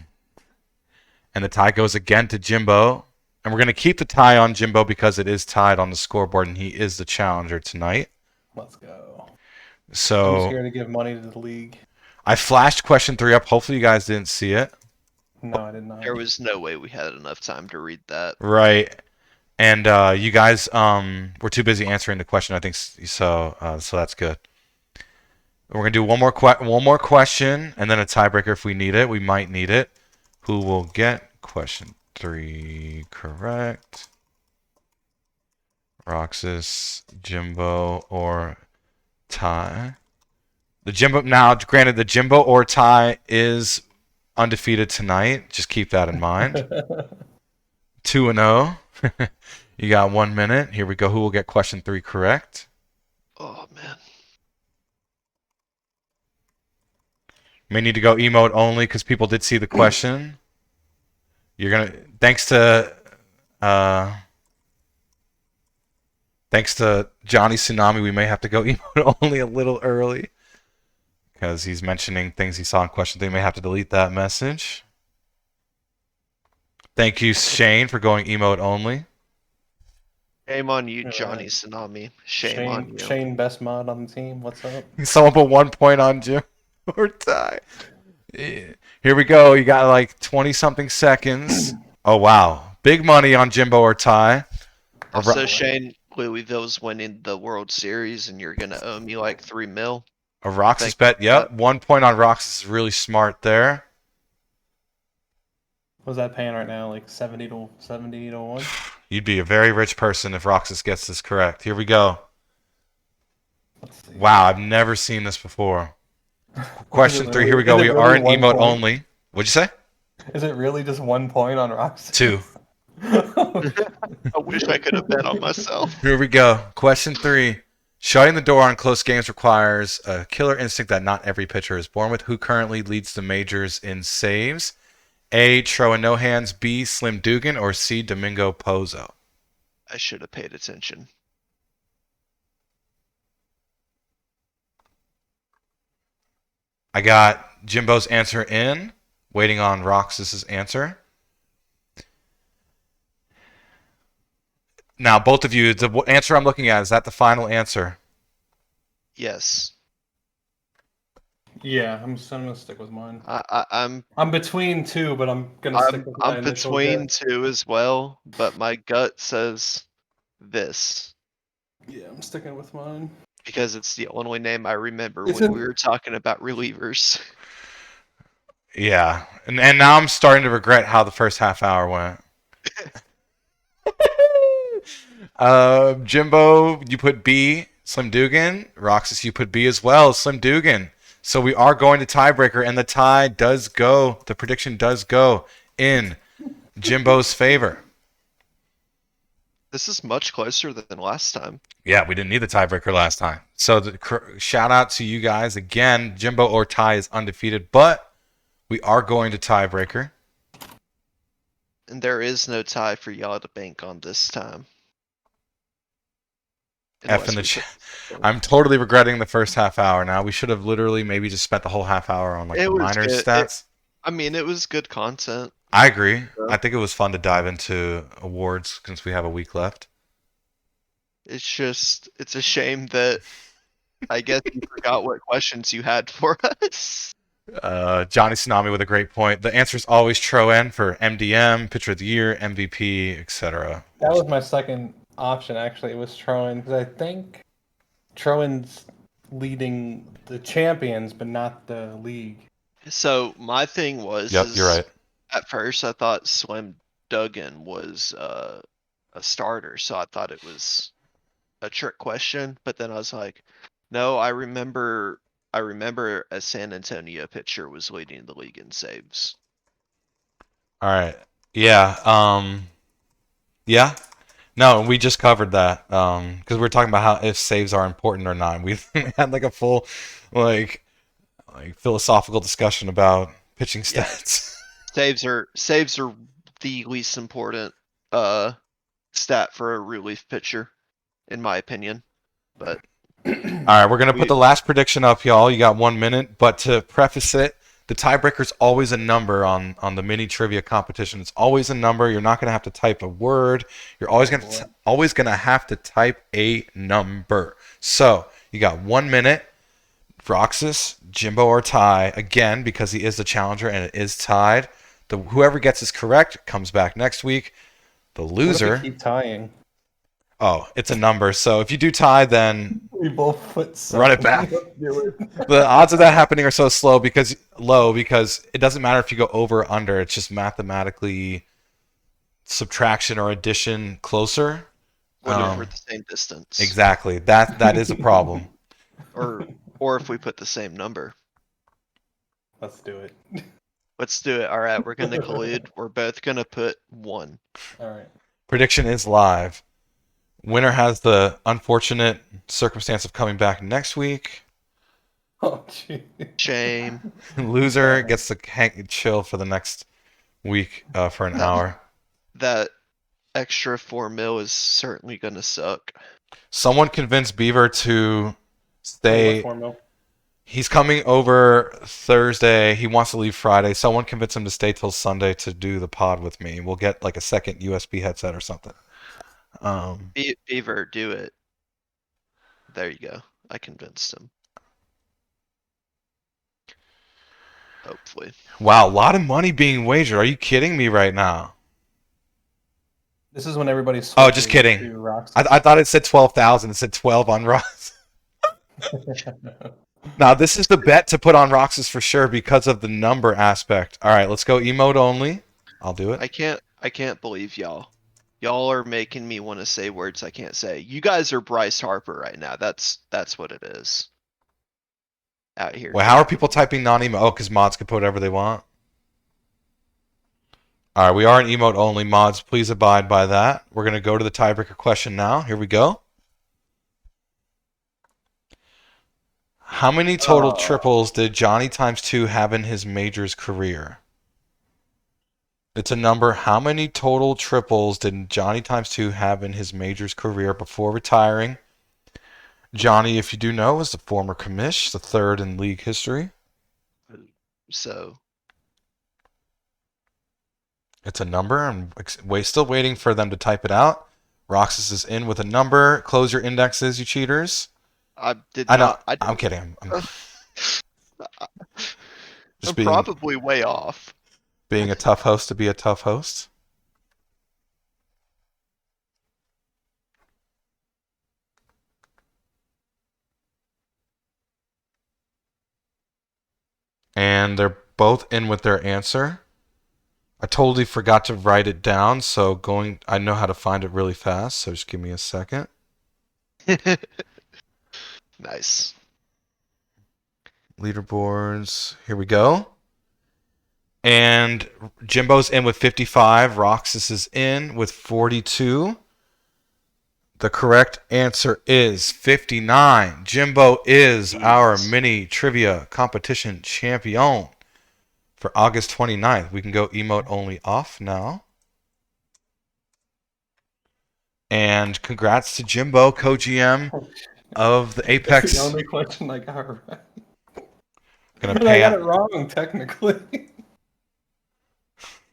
the tie goes again to Jimbo. And we're going to keep the tie on Jimbo because it is tied on the scoreboard and he is the challenger tonight. Let's go. I'm So scared to give money to the league. I flashed question 3 up. Hopefully you guys didn't see it. No, I did not. There was no way we had enough time to read that. Right. And you guys were too busy answering the question, I think. So that's good. We're going to do one more question and then a tiebreaker if we need it. We might need it. Who will get question 3 correct? Roxas, Jimbo, or Ty? The Jimbo now, granted, the Jimbo or Ty is undefeated tonight. Just keep that in mind. 2-0. You got 1 minute. Here we go. Who will get question 3 correct? Oh man. May need to go emote only because people did see the question. You're gonna uh thanks to Johnny Tsunami, we may have to go emote only a little early because he's mentioning things he saw in question 3. May have to delete that message. Thank you, Shane, for going emote only. Shame on you, All Johnny right. Tsunami. Shame on you. Shane, best mod on the team. What's up? Someone put 1 point on Jim or tie. Here we go. You got like 20 something seconds. Oh wow, big money on Jimbo or Ty. Also, Shane, Louisville's winning the World Series, and you're gonna owe me like $3 million. A Roxas Thank bet. you for Yep, 1 point on Roxas is really smart there. What's that paying right now? Like 70 to 1? You'd be a very rich person if Roxas gets this correct. Here we go. Let's see. Wow, I've never seen this before. Question 3. Here we Is go. it We really are in 1 emote point? only. What'd you say? Is it really just 1 point on Roxas? 2. I wish I could have bet on myself. Here we go. Question 3. Shutting the door on close games requires a killer instinct that not every pitcher is born with. Who currently leads the majors in saves? A. Troa No Hands, B. Slim Dugan, or C. Domingo Pozo? I should have paid attention. I got Jimbo's answer in, waiting on Roxas's answer. Now, both of you, the answer I'm looking at, is that the final answer? Yes. Yeah, I'm gonna stick with mine. I'm I'm between 2, but I'm gonna stick with my I'm initial between guess. 2 as well, but my gut says this Yeah, I'm sticking with mine. because it's the only name I remember when Isn't- we were talking about relievers. Yeah. And now I'm starting to regret how the first half hour went. Jimbo, you put B, Slim Dugan. Roxas, you put B as well, Slim Dugan. So we are going to tiebreaker, and the tie does go, the prediction does go in Jimbo's favor. This is much closer than last time. Yeah, we didn't need the tiebreaker last time. So shout out to you guys again. Jimbo or Ty is undefeated, but we are going to tiebreaker. And there is no tie for y'all to bank on this time. F in the Unless we chat. put- I'm totally regretting the first half hour now. We should have literally maybe just spent the whole half hour on like It the was minors good. stats. I mean, it was good content. I agree. Yeah. I think it was fun to dive into awards since we have a week left. It's just, it's a shame that I guess you forgot what questions you had for us. Johnny Tsunami with a great point. The answer is always Troen for MDM, Pitcher of the Year, MVP, etc. That was my second option, actually. It was Troen, because I think Troen's leading the champions, but not the league. So my thing was, Yep, you're right. at first I thought Slim Duggan was a starter, so I thought it was a trick question. But then I was like, no, I remember a San Antonio pitcher was leading the league in saves. All right. Yeah. Yeah. No, we just covered that. Because we were talking about how if saves are important or not. We had like a full, like philosophical discussion about pitching stats. Saves are the least important stat for a relief pitcher, in my opinion. But All right, we're gonna put the last prediction up, y'all. You got 1 minute, but to preface it, the tiebreaker's always a number on the mini trivia competition. It's always a number. You're not gonna have to type a word. You're always gonna have to type a number. So you got 1 minute. Roxas, Jimbo, or Ty again because he is the challenger and it is tied. Whoever gets this correct comes back next week. The What if loser. we keep tying? Oh, it's a number. So if you do tie, then We both put run it back. Let's do it. The odds of that happening are so low because it doesn't matter if you go over or under. It's just mathematically subtraction or addition closer. when we're the same distance. Exactly. That is a problem. Or if we put the same number. Let's do it. Let's do it. All right, we're gonna collude. We're both gonna put 1. All right. Prediction is live. Winner has the unfortunate circumstance of coming back next week. Oh, gee. Shame. Loser gets to chill for the next week for an hour. That extra 4 mil is certainly gonna suck. Someone convinced Beaver to Wait, what stay. formula? He's coming over Thursday. He wants to leave Friday. Someone convinced him to stay till Sunday to do the pod with me. We'll get like a second USB headset or something. Beaver, do it. There you go. I convinced him. Hopefully. Wow, a lot of money being wagered. Are you kidding me right now? This is when everybody's. Oh, just switching kidding. to Roxas. I thought it said 12,000. It said 12 on Rox. Now, this is the bet to put on Roxas for sure because of the number aspect. All right, let's go emote only. I'll do it. I can't believe y'all. Y'all are making me want to say words I can't say. You guys are Bryce Harper right now. That's what it is. Out here. Well, how are people typing non-emote? Oh, because mods can put whatever they want. All right, we are in emote only. Mods, please abide by that. We're going to go to the tiebreaker question now. Here we go. How many total triples did Johnny times 2 have in his majors career? It's a number. How many total triples did Johnny times 2 have in his majors career before retiring? Johnny, if you do know, is the former commish, the third in league history. So It's a number. I'm still waiting for them to type it out. Roxas is in with a number. Close your indexes, you cheaters. I did I know. not. I'm kidding. I'm I'm probably way off. being a tough host to be a tough host. And they're both in with their answer. I totally forgot to write it down, so I know how to find it really fast, so just give me a second. Nice. Leaderboards, here we go. And Jimbo's in with 55. Roxas is in with 42. The correct answer is 59. Jimbo is our mini trivia competition champion for August 29th. We can go emote only off now. And congrats to Jimbo, co-GM of the Apex. That's the only question I got right. Gonna I pay got out. it wrong, technically.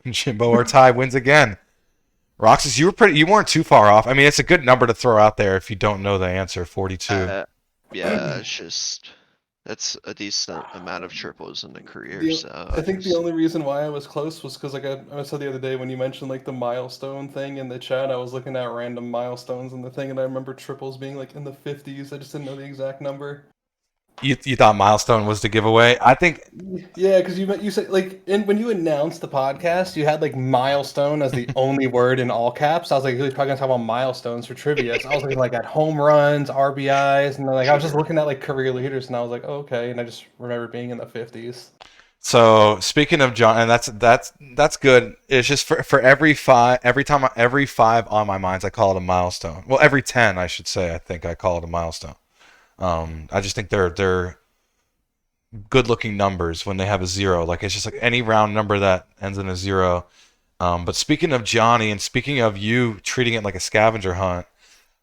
Jimbo or Ty wins again. Roxas, you weren't too far off. I mean, it's a good number to throw out there if you don't know the answer, 42. Yeah, it's just that's a decent amount of triples in the career. I think the only reason why I was close was because like I said the other day when you mentioned like the milestone thing in the chat, I was looking at random milestones in the thing, and I remember triples being like in the 50s. I just didn't know the exact number. You thought milestone was the giveaway? I think. Yeah, because you said like when you announced the podcast, you had like milestone as the only word in all caps. I was like, he's probably gonna talk about milestones for trivia. So I was looking like at home runs, RBIs, and like I was just looking at like career leaders, and I was like, oh, okay. And I just remember being in the 50s. So speaking of John, and that's good. It's just for every five on my minds, I call it a milestone. Well, every 10, I should say. I think I call it a milestone. I just think they're good-looking numbers when they have a 0. Like it's just like any round number that ends in a 0. But speaking of Johnny, and speaking of you treating it like a scavenger hunt,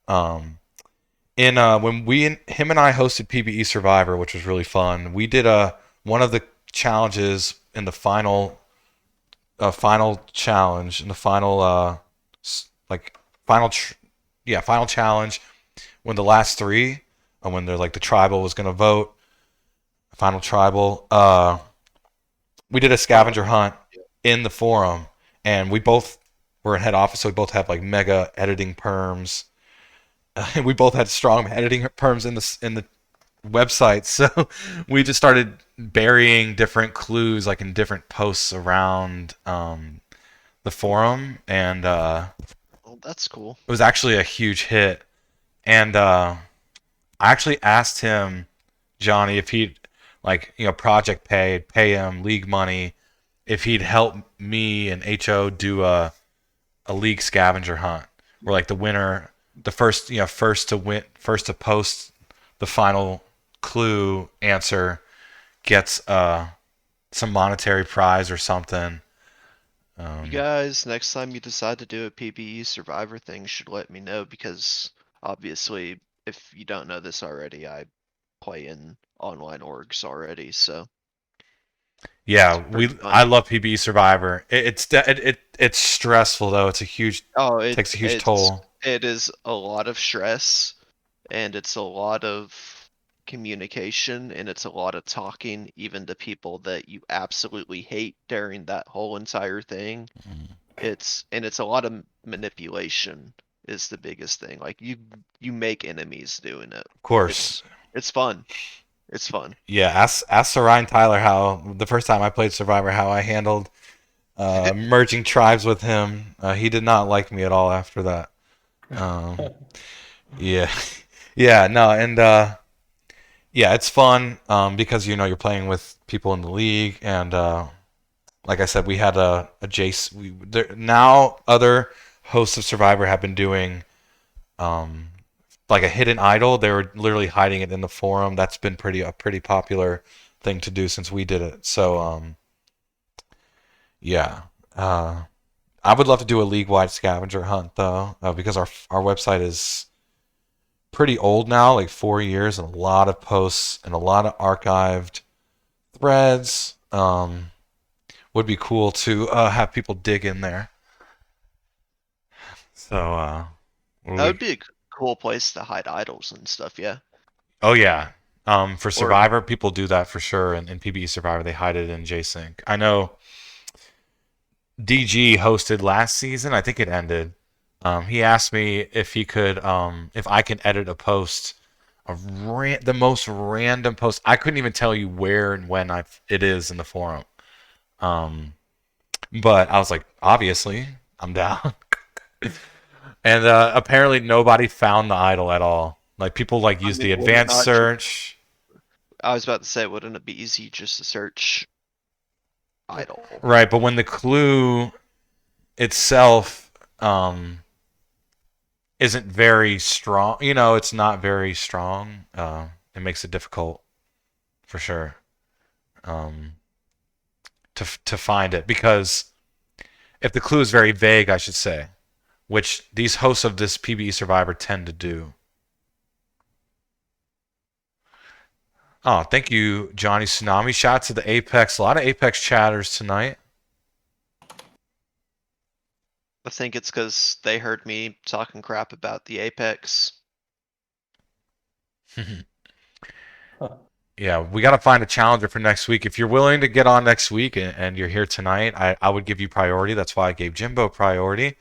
when him and I hosted PBE Survivor, which was really fun, we did one of the challenges in the final challenge in the final final challenge when the last 3 when they're like the tribal was gonna vote final tribal we did a scavenger hunt in the forum, and we both were in head office, so we both have like mega editing perms. We both had strong editing perms in the website, so we just started burying different clues like in different posts around the forum, and well, that's cool. it was actually a huge hit. And I actually asked him, Johnny, if he'd project pay him league money if he'd help me and HO do a league scavenger hunt where like the winner, the first first to post the final clue answer gets some monetary prize or something. You guys, next time you decide to do a PBE Survivor thing, should let me know because obviously, if you don't know this already, I play in online orgs already, so Yeah, it's pretty I fun. love PBE Survivor. It's stressful though. Oh, Takes a huge toll. it is a lot of stress and it's a lot of communication and it's a lot of talking even to people that you absolutely hate during that whole entire thing. It's a lot of manipulation is the biggest thing. Like you make enemies doing it. Of course. It's fun. It's fun. Yeah, ask Sir Ryan Tyler how the first time I played Survivor how I handled merging tribes with him. He did not like me at all after that. Yeah, yeah, no, and yeah, it's fun because you're playing with people in the league, and like I said, we had a Jace. Now other hosts of Survivor have been doing um, like a hidden idol. They were literally hiding it in the forum. That's been a pretty popular thing to do since we did it. So yeah, I would love to do a league wide scavenger hunt though, because our website is pretty old now, like 4 years, and a lot of posts and a lot of archived threads. Would be cool to have people dig in there. So That would be a cool place to hide idols and stuff, yeah. oh yeah. For Or Survivor, people do that for sure. And in PBE Survivor, they hide it in JSync. I know DG hosted last season. I think it ended. He asked me if he could, if I can edit a post, the most random post. I couldn't even tell you where and when it is in the forum. But I was like, obviously, I'm down. And apparently, nobody found the idol at all. Like people like I use the mean, would it advanced not search. I was about to say, wouldn't it be easy just to search idol? Right, but when the clue itself isn't very strong, it's not very strong. It makes it difficult for sure um, to find it because if the clue is very vague, I should say, which these hosts of this PBE Survivor tend to do. Oh, thank you, Johnny Tsunami. Shout out to the Apex. A lot of Apex chatters tonight. I think it's because they heard me talking crap about the Apex. Yeah, we got to find a challenger for next week. If you're willing to get on next week and you're here tonight, I would give you priority. That's why I gave Jimbo priority.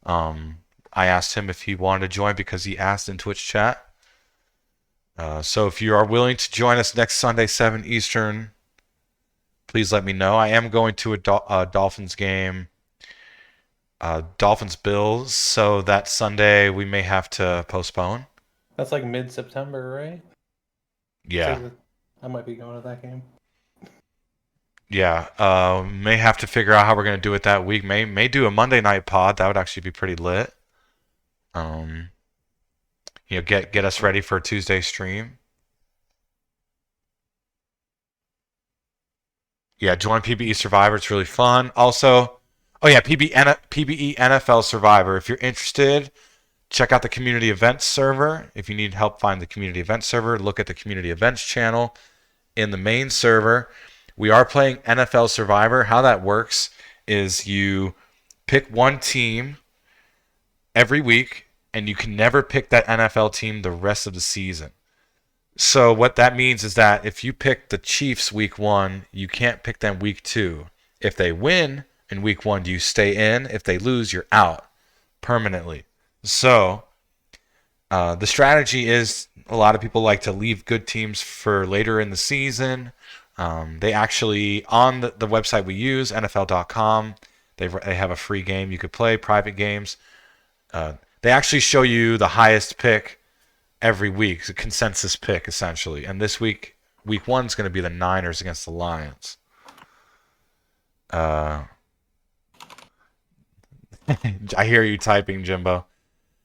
I asked him if he wanted to join because he asked in Twitch chat. So if you are willing to join us next Sunday, 7 Eastern, please let me know. I am going to a Dolphins game, Dolphins Bills, so that Sunday we may have to postpone. That's like mid-September, right? Yeah. So I might be going to that game. Yeah, may have to figure out how we're gonna do it that week. May do a Monday night pod. That would actually be pretty lit. Um, get us ready for a Tuesday stream. Yeah, join PBE Survivor. It's really fun. Also, oh yeah, PBE NFL Survivor. If you're interested, check out the community events server. If you need help find the community events server, look at the community events channel in the main server. We are playing NFL Survivor. How that works is you pick one team every week, and you can never pick that NFL team the rest of the season. So what that means is that if you pick the Chiefs week 1, you can't pick them week 2. If they win in week 1, you stay in. If they lose, you're out permanently. So the strategy is a lot of people like to leave good teams for later in the season. They actually, on the website we use, NFL.com, they have a free game you could play, private games. They actually show you the highest pick every week. It's a consensus pick, essentially. And this week 1 is going to be the Niners against the Lions. Uh, I hear you typing, Jimbo.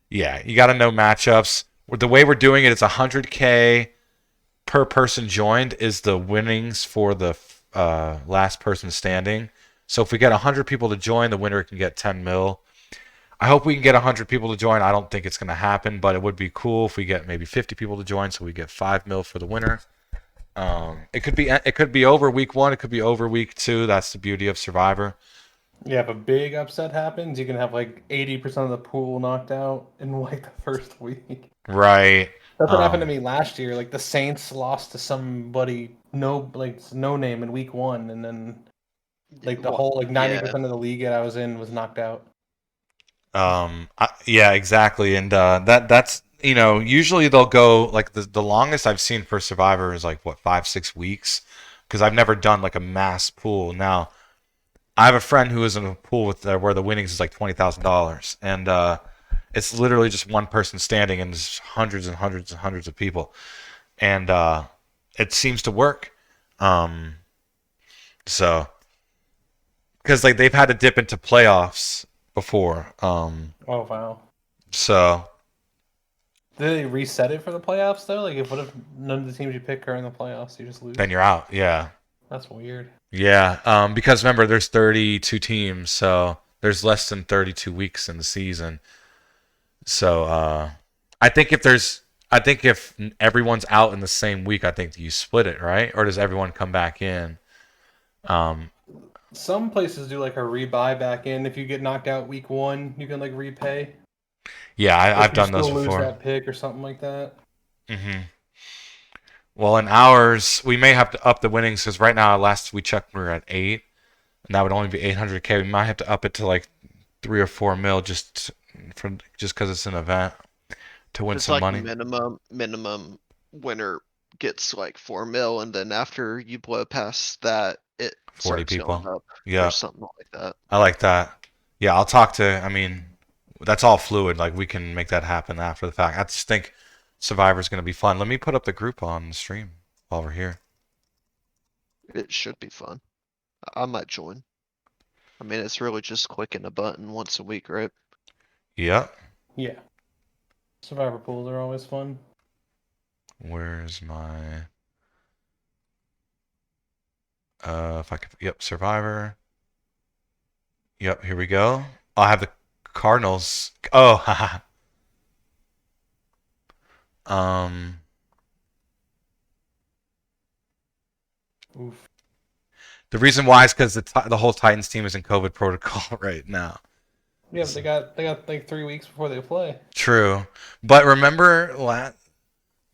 Yeah, you got to know matchups. The way we're doing it, it's 100K per person joined is the winnings for the last person standing. So if we get 100 people to join, the winner can get 10 mil. I hope we can get 100 people to join. I don't think it's going to happen, but it would be cool if we get maybe 50 people to join, so we get 5 mil for the winner. It could be over week 1. It could be over week 2. That's the beauty of Survivor. Yeah, if a big upset happens, you can have like 80% of the pool knocked out in like the first week. Right. That's what happened to me last year. Like the Saints lost to somebody no name in week 1, and then like the whole like 90% of the league that I was in was knocked out. Yeah, exactly. And that's usually they'll go like the longest I've seen for Survivor is like what 5-6 weeks, because I've never done like a mass pool. Now I have a friend who is in a pool with where the winnings is like $20,000, and it's literally just one person standing, and there's hundreds and hundreds and hundreds of people, and it seems to work. So because like they've had to dip into playoffs before. Oh wow. So Did they reset it for the playoffs though? Like, what if none of the teams you pick are in the playoffs? You just lose. then you're out. Yeah. That's weird. Yeah. Because remember, there's 32 teams, so there's less than 32 weeks in the season. So I think if everyone's out in the same week, I think you split it, right? Or does everyone come back in? Some places do like a rebuy back in. If you get knocked out week 1, you can like repay. Yeah, I've done those lose before. that pick or something like that. Mm-hmm. Well, in ours, we may have to up the winnings because right now, last we checked, we were at 8, and that would only be 800K. We might have to up it to like 3 or 4 mil just because it's an event to win some like money. Minimum winner gets like 4 mil, and then after you blow past that, it 40 starts people. going up. Yeah, Or something like that. I like that. Yeah, I'll talk to. I mean, that's all fluid. Like we can make that happen after the fact. I just think Survivor's going to be fun. Let me put up the group on the stream while we're here. It should be fun. I might join. I mean, it's really just clicking a button once a week, right? Yep. Yeah. Survivor pools are always fun. Where's my if I could, yep, Survivor. Yep, here we go. I'll have the Cardinals. Oh, haha. Oof. The reason why is because the whole Titans team is in COVID protocol right now. Yeah, but they got like 3 weeks before they play. True, but remember, let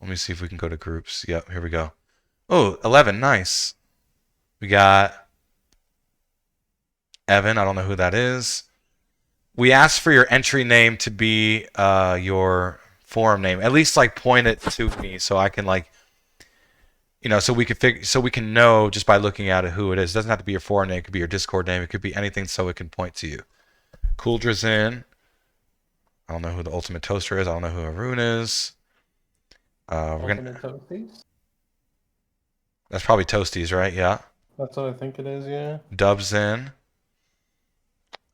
me see if we can go to groups. Yep, here we go. Oh, 11, nice. We got Evan. I don't know who that is. We asked for your entry name to be your forum name. At least like point it to me so I can like, so we can know just by looking at it who it is. It doesn't have to be your forum name. It could be your Discord name. It could be anything so it can point to you. Cooldra's in. I don't know who the Ultimate Toaster is. I don't know who Arun is. Ultimate Toasties? That's probably Toasties, right? Yeah. That's what I think it is, yeah. Dub's in.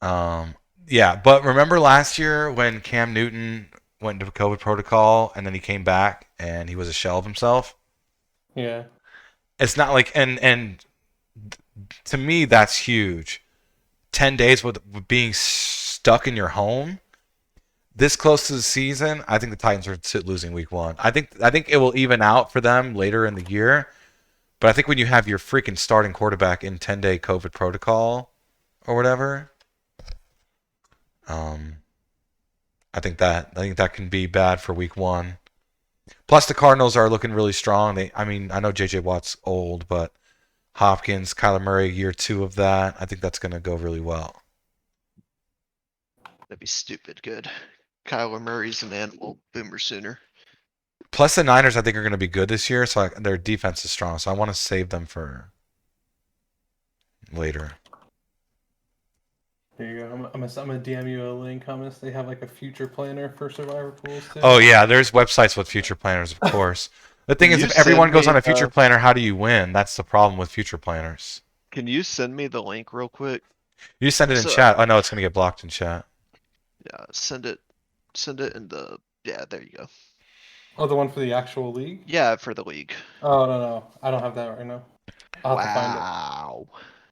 Yeah, but remember last year when Cam Newton went into COVID protocol and then he came back and he was a shell of himself? Yeah. It's not like and to me that's huge. 10 days with being stuck in your home this close to the season. I think the Titans are losing week 1. I think it will even out for them later in the year. But I think when you have your freaking starting quarterback in 10-day COVID protocol or whatever, I think that can be bad for week 1. Plus the Cardinals are looking really strong. I know JJ Watt's old, but Hopkins, Kyler Murray, year 2 of that. I think that's going to go really well. That'd be stupid good. Kyler Murray's an animal. Boomer sooner. Plus the Niners, I think, are going to be good this year. So their defense is strong. So I want to save them for later. There you go. I'm gonna DM you a link, Hummus. They have like a future planner for Survivor pools too. Oh yeah, there's websites with future planners, of course. The thing is, if everyone goes on a future planner, how do you win? That's the problem with future planners. Can you send me the link real quick? You send it in So, chat. Oh no, it's gonna get blocked in chat. yeah, send it in the, yeah, there you go. Oh, the one for the actual league? Yeah, for the league. Oh, no. I don't have that right now. I'll have to find it. Wow.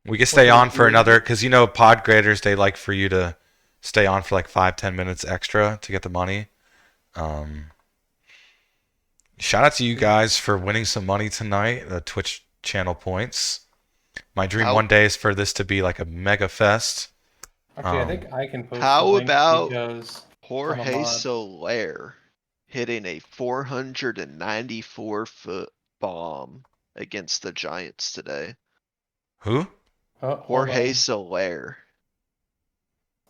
We can What's stay the on for league? another, because you know pod graders, they like for you to stay on for like 5-10 minutes extra to get the money. Shout out to you guys for winning some money tonight, the Twitch channel points. My dream How one day is for this to be like a mega fest. Actually, I think I can post the how link about because I'm a Jorge mod. Soler hitting a 494-foot bomb against the Giants today? Who? Oh, hold Jorge on. Soler.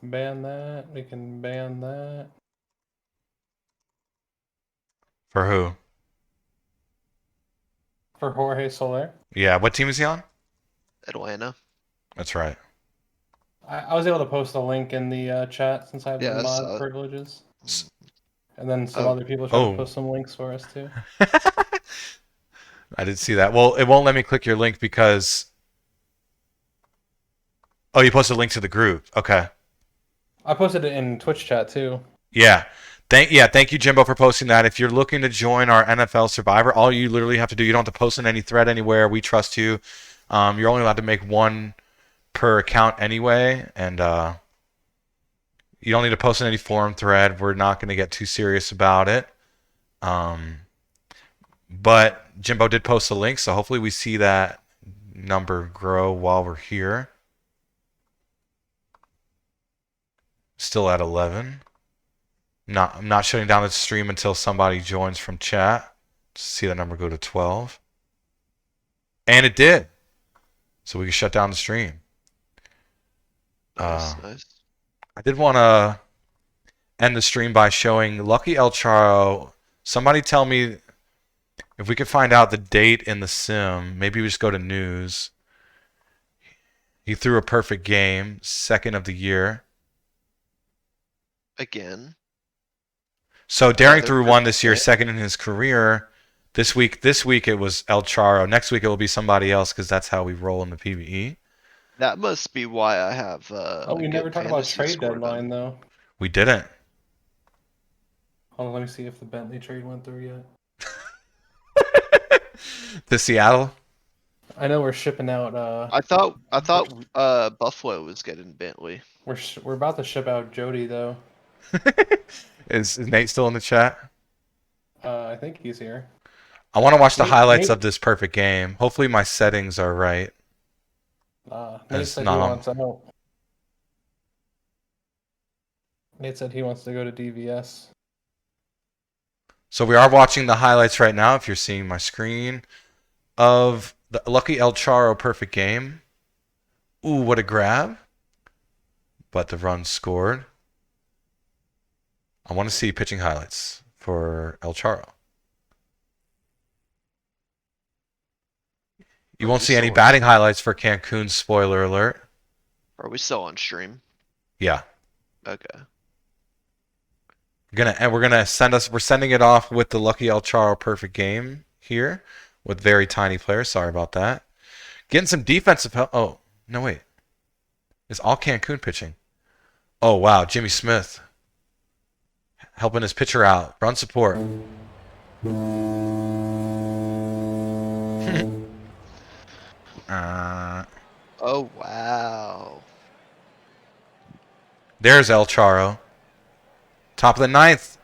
Ban that. We can ban that. For who? For Jorge Soler. Yeah, what team is he on? Atlanta. That's right. I was able to post a link in the chat since I have the Yeah, I mod saw it. privileges. Mm. And then some Oh, other people tried to Oh. post some links for us too. I did see that. Well, it won't let me click your link because. Oh, you posted a link to the group. Okay. I posted it in Twitch chat too. Yeah. Thank you, Jimbo, for posting that. If you're looking to join our NFL Survivor, all you literally have to do, you don't have to post in any thread anywhere. We trust you. You're only allowed to make one per account anyway, and you don't need to post in any forum thread. We're not going to get too serious about it. But Jimbo did post a link, so hopefully we see that number grow while we're here. Still at 11. I'm not shutting down the stream until somebody joins from chat. See that number go to 12. And it did. So we can shut down the stream. nice. I did want to end the stream by showing Lucky El Charo. Somebody tell me if we could find out the date in the sim. Maybe we just go to news. He threw a perfect game, second of the year. Again. So Daring Another threw one perfect this year, game. second in his career. This week it was El Charo. Next week it will be somebody else because that's how we roll in the PBE. That must be why I have Oh, a we never good talked about fantasy trade score deadline then. though. We didn't. Hold on, let me see if the Bentley trade went through yet. To Seattle. I know we're shipping out. I thought Buffalo was getting Bentley. We're about to ship out Jody though. Is Nate still in the chat? I think he's here. I want to watch the highlights Nate, of this perfect game. Hopefully my settings are right. Nate It's said not he on. wants out. Nate said he wants to go to DVS. So we are watching the highlights right now, if you're seeing my screen, of the Lucky El Charo perfect game. Ooh, what a grab. But the run scored. I want to see pitching highlights for El Charo. You won't see any batting highlights for Cancun, spoiler alert. Are we still on stream? Yeah. Okay. We're sending it off with the Lucky El Charo perfect game here with very tiny players. Sorry about that. Getting some defensive help. Oh, no, wait. It's all Cancun pitching. Oh, wow. Jimmy Smith helping his pitcher out. Run support. Oh, wow. There's El Charo. Top of the ninth.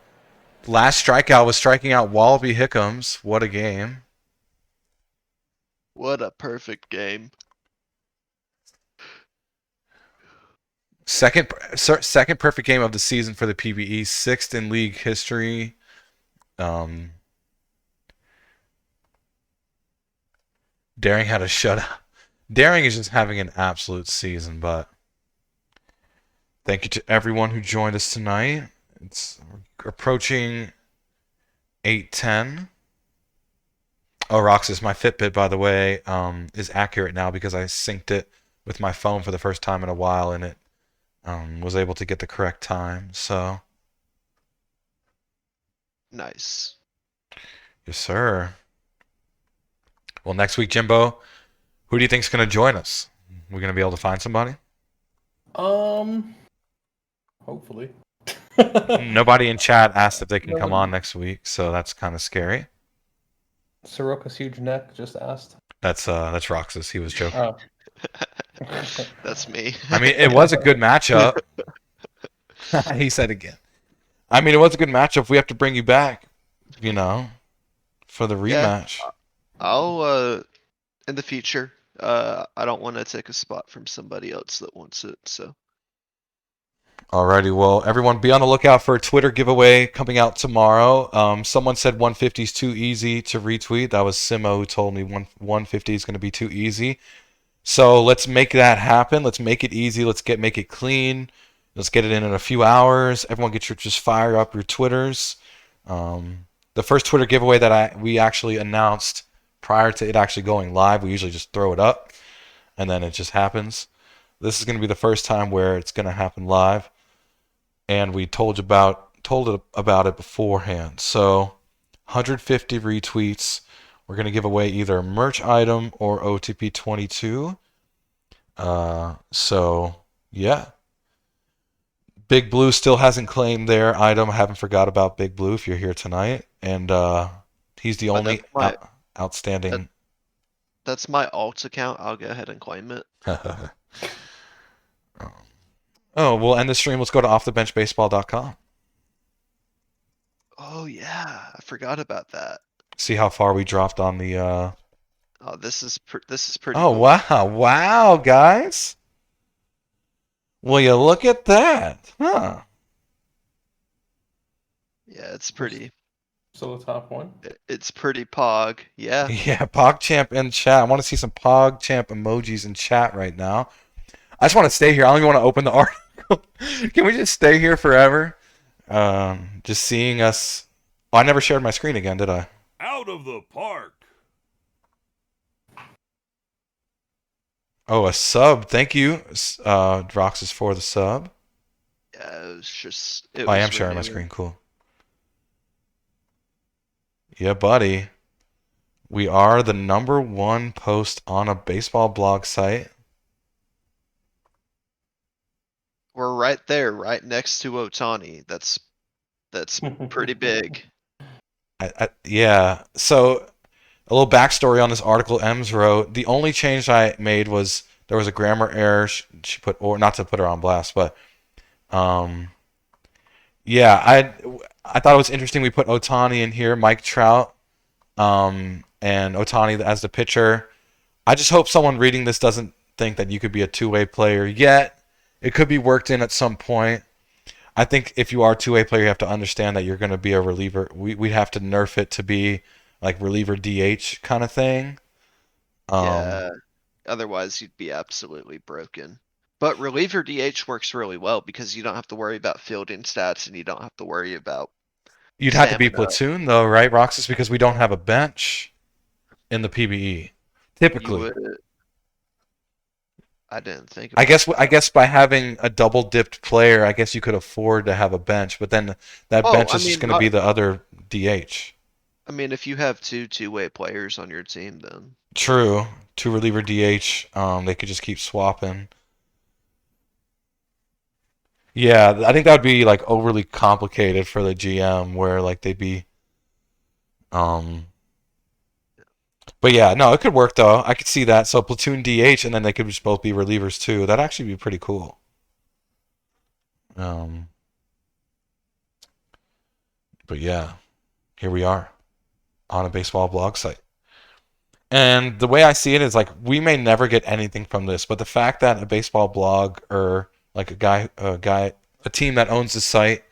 Last strikeout was striking out Wallaby Hickams. What a game. What a perfect game. Second perfect game of the season for the PBE. Sixth in league history. Daring had a shutout. Daring is just having an absolute season, but thank you to everyone who joined us tonight. It's approaching 8:10. Oh, Roxas, my Fitbit, by the way, is accurate now because I synced it with my phone for the first time in a while, and it was able to get the correct time. So, Nice. yes, sir. Well, next week, Jimbo, who do you think's going to join us? We're gonna be able to find somebody. Hopefully. Nobody in chat asked if they can come on Nobody. next week, so that's kind of scary. Soroka's huge neck just asked. That's Roxas. He was joking. Oh. That's me. I mean, it was a good matchup. He said again. I mean, it was a good matchup. We have to bring you back, you know, for the Yeah, rematch. I'll in the future. I don't want to take a spot from somebody else that wants it, so. Alrighty, well, everyone be on the lookout for a Twitter giveaway coming out tomorrow. Someone said 150 is too easy to retweet. That was Simo who told me 150 is going to be too easy. So let's make that happen. Let's make it easy. Let's make it clean. Let's get it in a few hours. Everyone get your just fire up your Twitters. The first Twitter giveaway that we actually announced prior to it actually going live, we usually just throw it up and then it just happens. This is going to be the first time where it's going to happen live, and we told it about it beforehand. So 150 retweets. We're going to give away either a merch item or OTP 22. So yeah. Big Blue still hasn't claimed their item. I haven't forgot about Big Blue if you're here tonight. And he's the But only outstanding. that's my alt account. I'll go ahead and claim it. Oh, we'll end the stream. Let's go to offthebenchbaseball.com. Oh yeah, I forgot about that. See how far we dropped on the. Oh, this is pretty Oh, cool. wow. Wow, guys. Will you look at that? Huh. Yeah, it's pretty. So the top one. It's pretty pog. Yeah. Yeah, PogChamp in chat. I want to see some PogChamp emojis in chat right now. I just want to stay here. I don't even want to open the article. Can we just stay here forever? Just seeing us. Oh, I never shared my screen again, did I? Out of the park. Oh, a sub. Thank you, Droxus, for the sub. Yeah, it was just. It I was am sharing my renewed. screen. Cool. Yeah, buddy. We are the #1 post on a baseball blog site. We're right there, right next to Otani. That's pretty big. Yeah. So a little backstory on this article Ems wrote. The only change I made was there was a grammar error. She put, or not to put her on blast, but yeah, I thought it was interesting. We put Otani in here, Mike Trout, and Otani as the pitcher. I just hope someone reading this doesn't think that you could be a two-way player yet. It could be worked in at some point. I think if you are a two-way player, you have to understand that you're going to be a reliever. We'd have to nerf it to be like reliever DH kind of thing. Yeah. Otherwise, you'd be absolutely broken. But reliever DH works really well because you don't have to worry about fielding stats and you don't have to worry about You'd have to be stamina. platoon though, right, Roxas? Because we don't have a bench in the PBE. You Typically, would. I didn't think I about guess that. I guess by having a double dipped player, I guess you could afford to have a bench. But then that Oh, bench I is just mean, going to be the other DH. I mean, if you have two-way players on your team, then True. Two reliever DH. They could just keep swapping. Yeah, I think that would be like overly complicated for the GM, where like they'd be. But yeah, no, it could work though. I could see that. So platoon DH, and then they could just both be relievers too. That'd actually be pretty cool. Um, but yeah, here we are on a baseball blog site. And the way I see it is like we may never get anything from this, but the fact that a baseball blog or like a team that owns the site,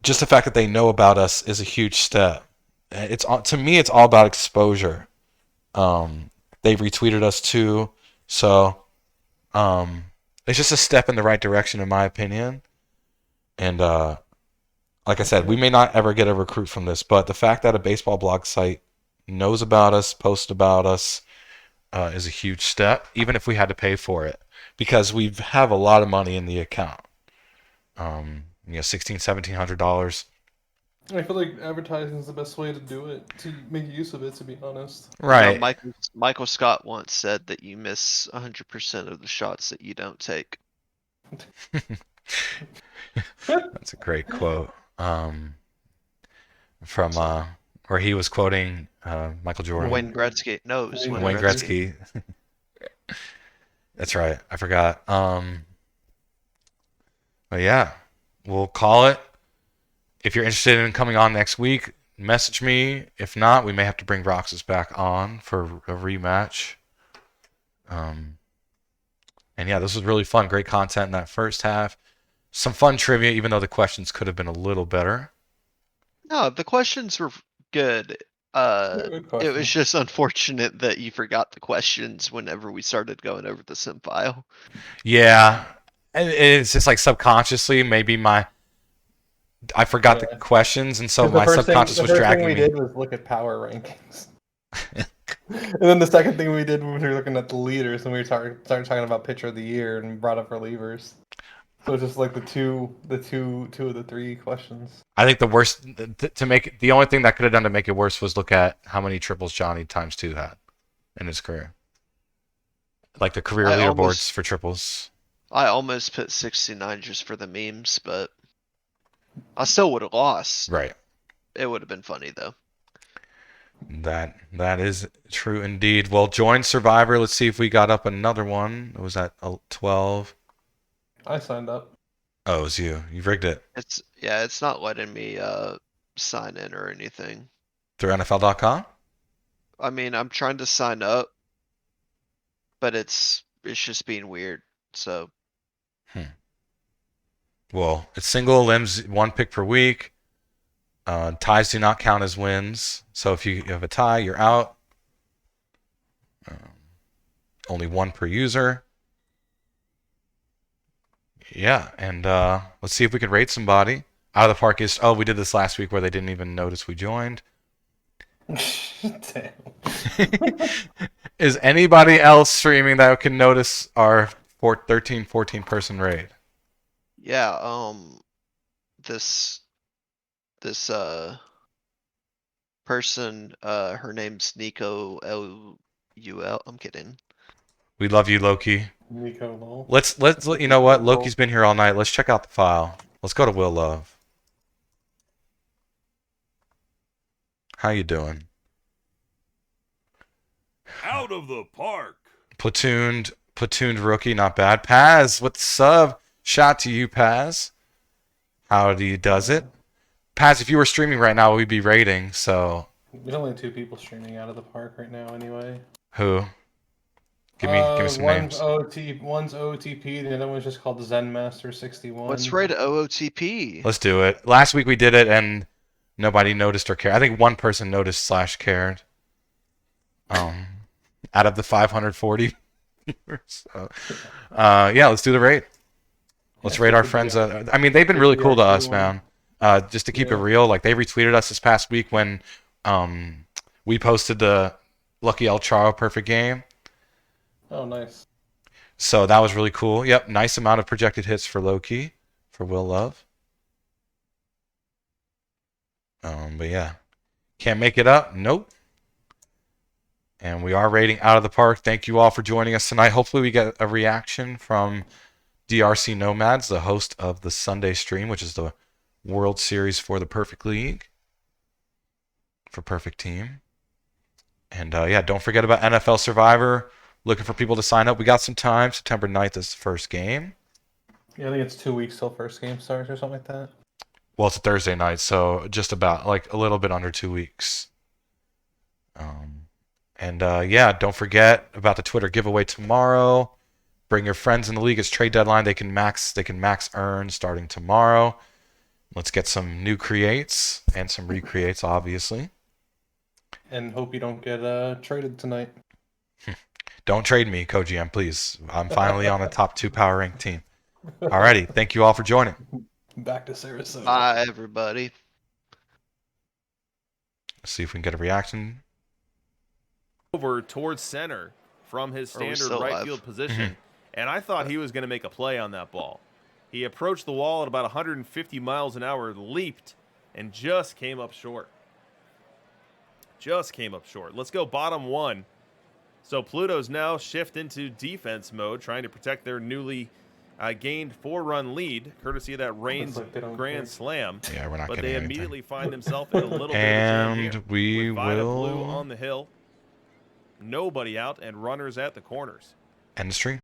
just the fact that they know about us is a huge step. It's to me, it's all about exposure. They retweeted us too, so it's just a step in the right direction, in my opinion. And like I said, we may not ever get a recruit from this, but the fact that a baseball blog site knows about us, posts about us, is a huge step, even if we had to pay for it, because we have a lot of money in the account. $1,600, $1,700. I feel like advertising is the best way to do it, to make use of it, to be honest. Right. Michael Scott once said that you miss 100% of the shots that you don't take. That's a great quote. From So, where he was quoting Michael Jordan. Wayne Gretzky. No, it was Wayne Wayne Gretzky. That's right. I forgot. But yeah, we'll call it. If you're interested in coming on next week, message me. If not, we may have to bring Roxas back on for a rematch. And yeah, this was really fun. Great content in that first half. Some fun trivia, even though the questions could have been a little better. No, the questions were good. Good It question. was just unfortunate that you forgot the questions whenever we started going over the sim file. Yeah, and it's just like subconsciously, maybe I forgot the Yeah. questions, and so 'Cause my subconscious the was first thing dragging we me. did was look at power rankings. And then the second thing we did when we were looking at the leaders, and we started talking about pitcher of the year and brought up relievers. So it's just like two of the three questions. I think the worst to make the only thing that could have done to make it worse was look at how many triples Johnny times two had in his career, like the career I leaderboards almost for triples. I almost put 69 just for the memes, but I still would have lost. Right. It would have been funny though. That is true indeed. Well, join Survivor. Let's see if we got up another one. It was at 12. I signed up. Oh, it was you. You rigged it It's not letting me sign in or anything. through NFL.com. I mean, I'm trying to sign up, but it's just being weird. So Well, it's single limbs, one pick per week. Ties do not count as wins. So if you have a tie, you're out. Only one per user. Yeah, and let's see if we can rate somebody. Out of the park is. Oh, we did this last week where they didn't even notice we joined. Damn. Is anybody else streaming that can notice our 13, 14 person raid? yeah, this person, her name's Nico LUL. I'm kidding. We love you, Loki. Nico Lowell. Let's you know what? Loki's been here all night. Let's check out the file. Let's go to Will Love. How you doing? Out of the park. Platooned rookie, not bad. Paz, what's up? Shout to you, Paz. Howdy does it? Paz, if you were streaming right now, we'd be rating. So There's only two people streaming out of the park right now, anyway. who? Give me some names. One's OTP, the other one's just called Zenmaster61. Let's rate OOTP. Let's do it. Last week we did it and nobody noticed or cared. I think one person noticed / cared. Out of the 540 viewers. So, yeah, let's do the rate. Let's rate our friends. I mean, they've been really cool to us, man. Just to keep it real, like they retweeted us this past week when we posted the Lucky El Charo perfect game. Oh, nice. So that was really cool. Yep, nice amount of projected hits for Loki, for Will Love. But yeah, can't make it up. Nope. And we are rating out of the park. Thank you all for joining us tonight. Hopefully we get a reaction from DRC Nomads, the host of the Sunday stream, which is the World Series for the Perfect League, for Perfect Team. And yeah, don't forget about NFL Survivor. Looking for people to sign up. We got some time. September 9th is the first game. Yeah, I think it's 2 weeks till first game starts or something like that. Well, it's a Thursday night, so just about like a little bit under 2 weeks. And yeah, don't forget about the Twitter giveaway tomorrow. Bring your friends in the league. It's trade deadline. They can max earn starting tomorrow. Let's get some new creates and some recreates, obviously. And hope you don't get traded tonight. Don't trade me, co-GM, please. I'm finally on a top 2 power rank team. Alrighty, thank you all for joining. Back to Sarasota. Bye, everybody. Let's see if we can get a reaction. Over towards center from his Are we standard still right live? field position, and I thought he was going to make a play on that ball. He approached the wall at about 150 miles an hour, leaped, and just came up short. Just came up short. Let's go bottom one. So Pluto's now shift into defense mode, trying to protect their newly gained 4-run lead, courtesy of that Reigns like they don't grand care. slam. Yeah, we're not But getting they anything. immediately find themselves in a little bit of a jam here. And we with Vita Blue will on the hill, nobody out, and runners at the corners. end the stream.